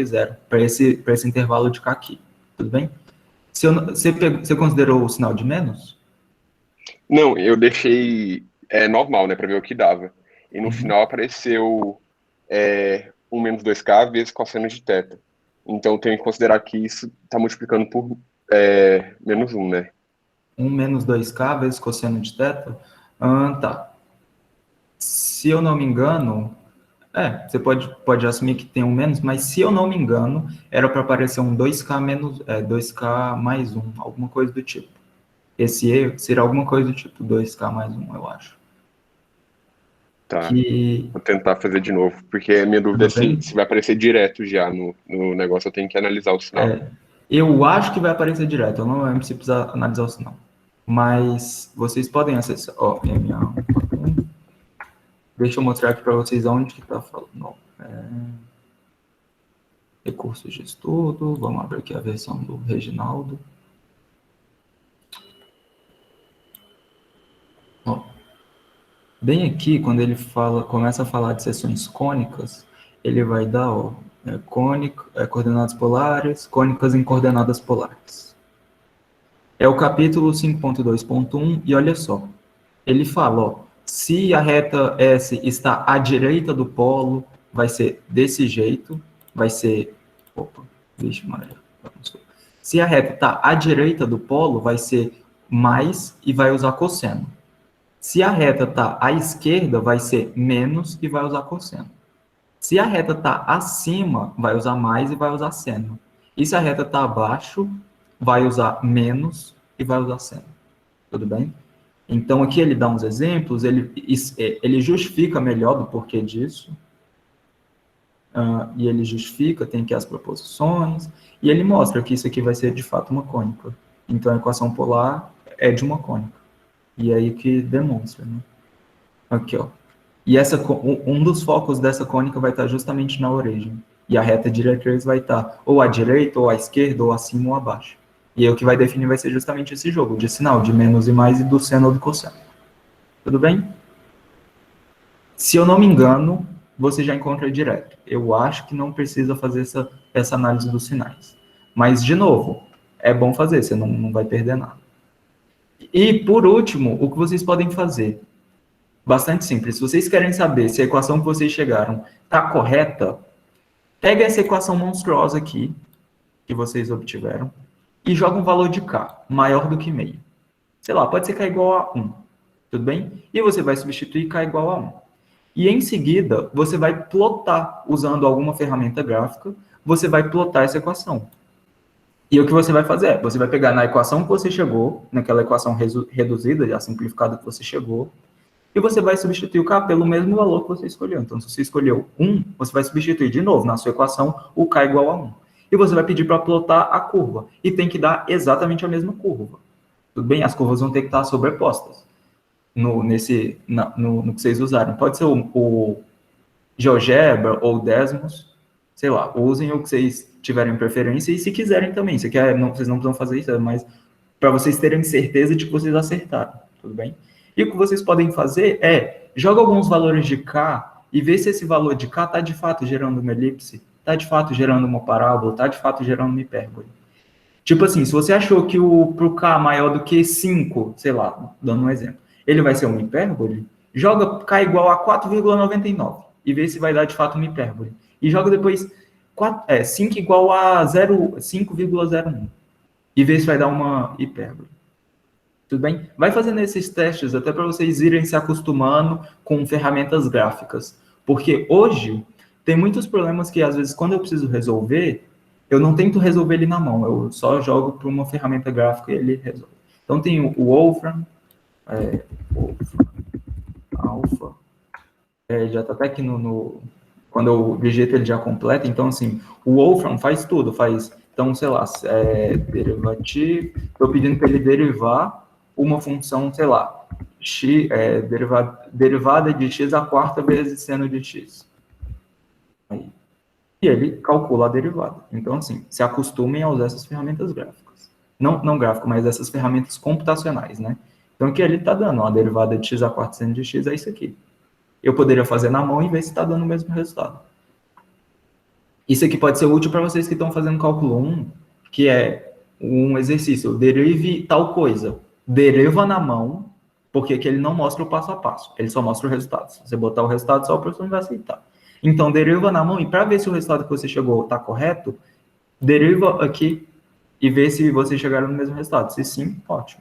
zero, para esse intervalo de K aqui. Tudo bem? Você considerou o sinal de menos? Não, eu deixei normal, né, para ver o que dava. E no final apareceu 1 menos 2K vezes cosseno de θ. Então tenho que considerar que isso está multiplicando por menos 1, né? 1 menos 2K vezes cosseno de θ? Tá. Se eu não me engano, você pode assumir que tem um menos, mas se eu não me engano, era para aparecer um 2K menos, 2K mais 1, alguma coisa do tipo. Esse E será alguma coisa do tipo 2K mais 1, eu acho. Tá. Vou tentar fazer de novo, porque a minha dúvida é se vai aparecer direto já no negócio, eu tenho que analisar o sinal. Eu acho que vai aparecer direto, eu não lembro se precisa analisar o sinal. Mas vocês podem acessar. Deixa eu mostrar aqui para vocês onde que está falando. Recursos de estudo. Vamos abrir aqui a versão do Reginaldo. Bem aqui, quando ele começa a falar de seções cônicas, ele vai dar, ó, coordenadas polares, cônicas em coordenadas polares. É o capítulo 5.2.1, e olha só, ele fala, ó, se a reta S está à direita do polo, vai ser desse jeito, vai ser, opa, vixe, Maria, se a reta está à direita do polo, vai ser mais e vai usar cosseno. Se a reta está à esquerda, vai ser menos e vai usar cosseno. Se a reta está acima, vai usar mais e vai usar seno. E se a reta está abaixo, vai usar menos e vai usar seno. Tudo bem? Então, aqui ele dá uns exemplos, ele justifica melhor do porquê disso. E ele justifica, tem aqui as proposições, e ele mostra que isso aqui vai ser de fato uma cônica. Então, a equação polar é de uma cônica. E aí que demonstra, né? Aqui, ó. E um dos focos dessa cônica vai estar justamente na origem. E a reta diretriz vai estar ou à direita, ou à esquerda, ou acima ou abaixo. E aí o que vai definir vai ser justamente esse jogo de sinal, de menos e mais e do seno ou do cosseno. Tudo bem? Se eu não me engano, você já encontra direto. Eu acho que não precisa fazer essa análise dos sinais. Mas, de novo, é bom fazer, você não vai perder nada. E, por último, o que vocês podem fazer? Bastante simples. Se vocês querem saber se a equação que vocês chegaram está correta, pega essa equação monstruosa aqui, que vocês obtiveram, e joga um valor de k maior do que meio. Sei lá, pode ser k igual a 1. Tudo bem? E você vai substituir k igual a 1. E em seguida, você vai plotar, usando alguma ferramenta gráfica, você vai plotar essa equação. E o que você vai fazer é, você vai pegar na equação que você chegou, naquela equação reduzida, já simplificada que você chegou, e você vai substituir o k pelo mesmo valor que você escolheu. Então, se você escolheu 1, você vai substituir de novo na sua equação o k igual a 1. E você vai pedir para plotar a curva. E tem que dar exatamente a mesma curva. Tudo bem? As curvas vão ter que estar sobrepostas no que vocês usarem. Pode ser o GeoGebra ou o Desmos, sei lá, usem o que vocês tiverem preferência e se quiserem também. Vocês não precisam fazer isso, mas para vocês terem certeza de que vocês acertaram. Tudo bem? E o que vocês podem fazer é, joga alguns valores de k e vê se esse valor de k está de fato gerando uma elipse, está de fato gerando uma parábola, está de fato gerando uma hipérbole. Tipo assim, se você achou que pro k maior do que 5, sei lá, dando um exemplo, ele vai ser uma hipérbole, joga k igual a 4,99 e vê se vai dar de fato uma hipérbole. E joga depois 5 igual a 5,01 e vê se vai dar uma hipérbole. Tudo bem? Vai fazendo esses testes até para vocês irem se acostumando com ferramentas gráficas. Porque hoje tem muitos problemas que, às vezes, quando eu preciso resolver, eu não tento resolver ele na mão. Eu só jogo para uma ferramenta gráfica e ele resolve. Então, tem o Wolfram, Alpha. Já está até aqui quando eu digito, ele já completa. Então, assim, o Wolfram faz tudo. Então, sei lá, derivativo. Estou pedindo para ele derivar uma função, sei lá, x, derivada de x à quarta vezes seno de x. Aí. E ele calcula a derivada. Então, assim, se acostumem a usar essas ferramentas gráficas. Não gráfico, mas essas ferramentas computacionais, né? Então, aqui ele está dando, ó, a derivada de x à quarta seno de x é isso aqui. Eu poderia fazer na mão e ver se está dando o mesmo resultado. Isso aqui pode ser útil para vocês que estão fazendo cálculo 1, que é um exercício, derive tal coisa. Deriva na mão, porque aqui ele não mostra o passo a passo, ele só mostra o resultado. Se você botar o resultado, só o professor não vai aceitar. Então, deriva na mão, e para ver se o resultado que você chegou está correto, deriva aqui e vê se vocês chegaram no mesmo resultado. Se sim, ótimo.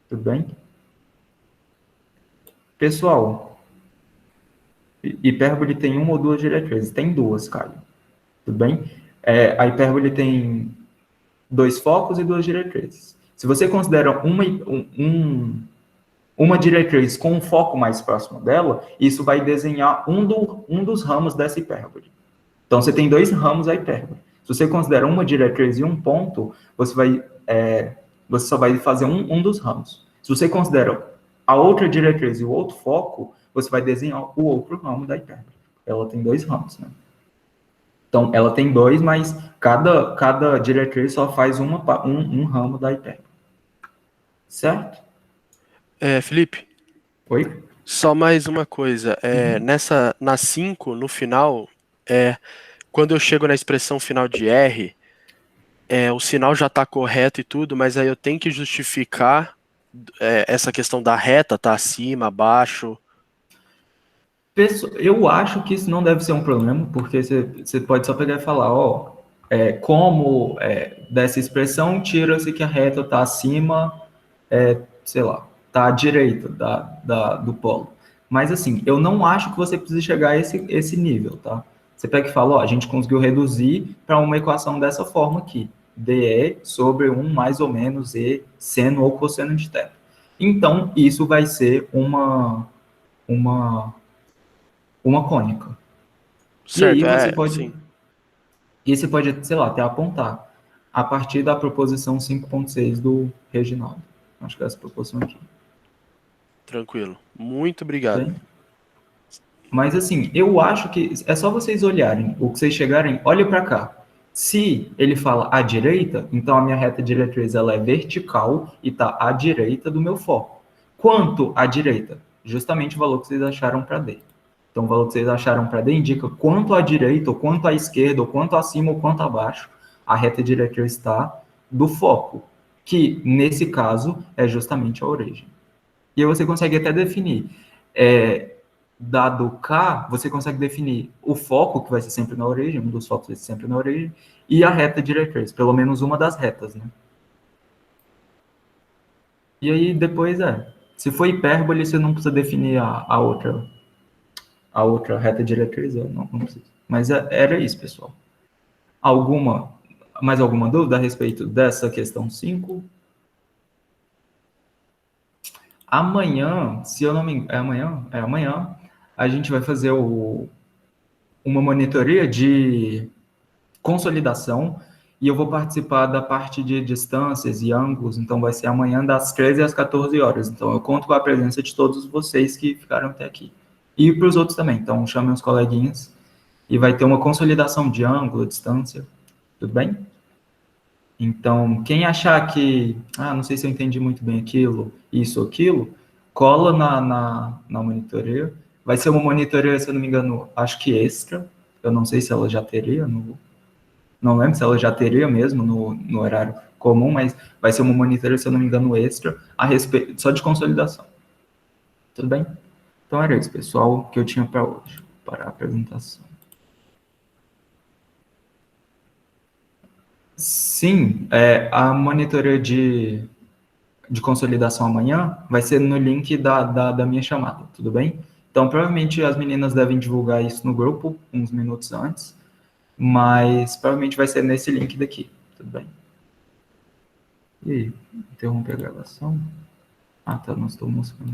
Tudo bem? Pessoal, hipérbole tem uma ou duas diretrizes? Tem duas, Caio. Tudo bem? A hipérbole tem 2 focos e 2 diretrizes. Se você considera uma diretriz com um foco mais próximo dela, isso vai desenhar um dos ramos dessa hipérbole. Então, você tem 2 ramos da hipérbole. Se você considera uma diretriz e um ponto, você só vai fazer um dos ramos. Se você considera a outra diretriz e o outro foco, você vai desenhar o outro ramo da hipérbole. Ela tem 2 ramos, né? Então, ela tem 2, mas cada diretriz só faz um ramo da hipérbole. Certo? Felipe, Oi? Só mais uma coisa, na 5, no final, quando eu chego na expressão final de R, o sinal já está correto e tudo, mas aí eu tenho que justificar essa questão da reta, tá acima, abaixo. Eu acho que isso não deve ser um problema, porque você pode só pegar e falar, como dessa expressão tira-se que a reta está acima, sei lá, está à direita do polo. Mas assim, eu não acho que você precise chegar a esse nível, tá? Você pega e fala, a gente conseguiu reduzir para uma equação dessa forma aqui. DE sobre 1 mais ou menos E seno ou cosseno de θ. Então, isso vai ser uma cônica. Certo, E aí sim. você pode, sei lá, até apontar a partir da proposição 5.6 do Reginaldo. Acho que é essa proposição aqui. Tranquilo. Muito obrigado. Bem? Mas assim, eu acho que é só vocês olharem, o que vocês chegarem, olha para cá. Se ele fala à direita, então a minha reta diretriz ela é vertical e está à direita do meu foco. Quanto à direita? Justamente o valor que vocês acharam para D. Então, o valor que vocês acharam para D indica quanto à direita, ou quanto à esquerda, ou quanto acima, ou quanto abaixo a reta diretriz está do foco, que, nesse caso, é justamente a origem. E aí você consegue até definir, dado K, você consegue definir o foco, que vai ser sempre na origem, um dos focos vai ser sempre na origem, e a reta diretriz, pelo menos uma das retas, né? E aí, depois, se for hipérbole, você não precisa definir a outra reta diretriz, não precisa. Mas era isso, pessoal. Mais alguma dúvida a respeito dessa questão 5? Amanhã, se eu não me engano, amanhã, a gente vai fazer uma monitoria de consolidação e eu vou participar da parte de distâncias e ângulos, então vai ser amanhã das 13 às 14 horas. Então eu conto com a presença de todos vocês que ficaram até aqui. E para os outros também, então chamem os coleguinhas e vai ter uma consolidação de ângulo, distância, tudo bem? Então, quem achar que, não sei se eu entendi muito bem aquilo, isso ou aquilo, cola na monitoria. Vai ser uma monitoria, se eu não me engano, acho que extra. Eu não sei se ela já teria, não lembro se ela já teria mesmo no horário comum, mas vai ser uma monitoria, se eu não me engano, extra, a respeito, só de consolidação. Tudo bem? Então era isso, pessoal, que eu tinha para hoje, para a apresentação. Sim, a monitoria de consolidação amanhã vai ser no link da minha chamada, tudo bem? Então, provavelmente as meninas devem divulgar isso no grupo uns minutos antes, mas provavelmente vai ser nesse link daqui, tudo bem? E aí, interromper a gravação? Tá, nós estamos mostrando.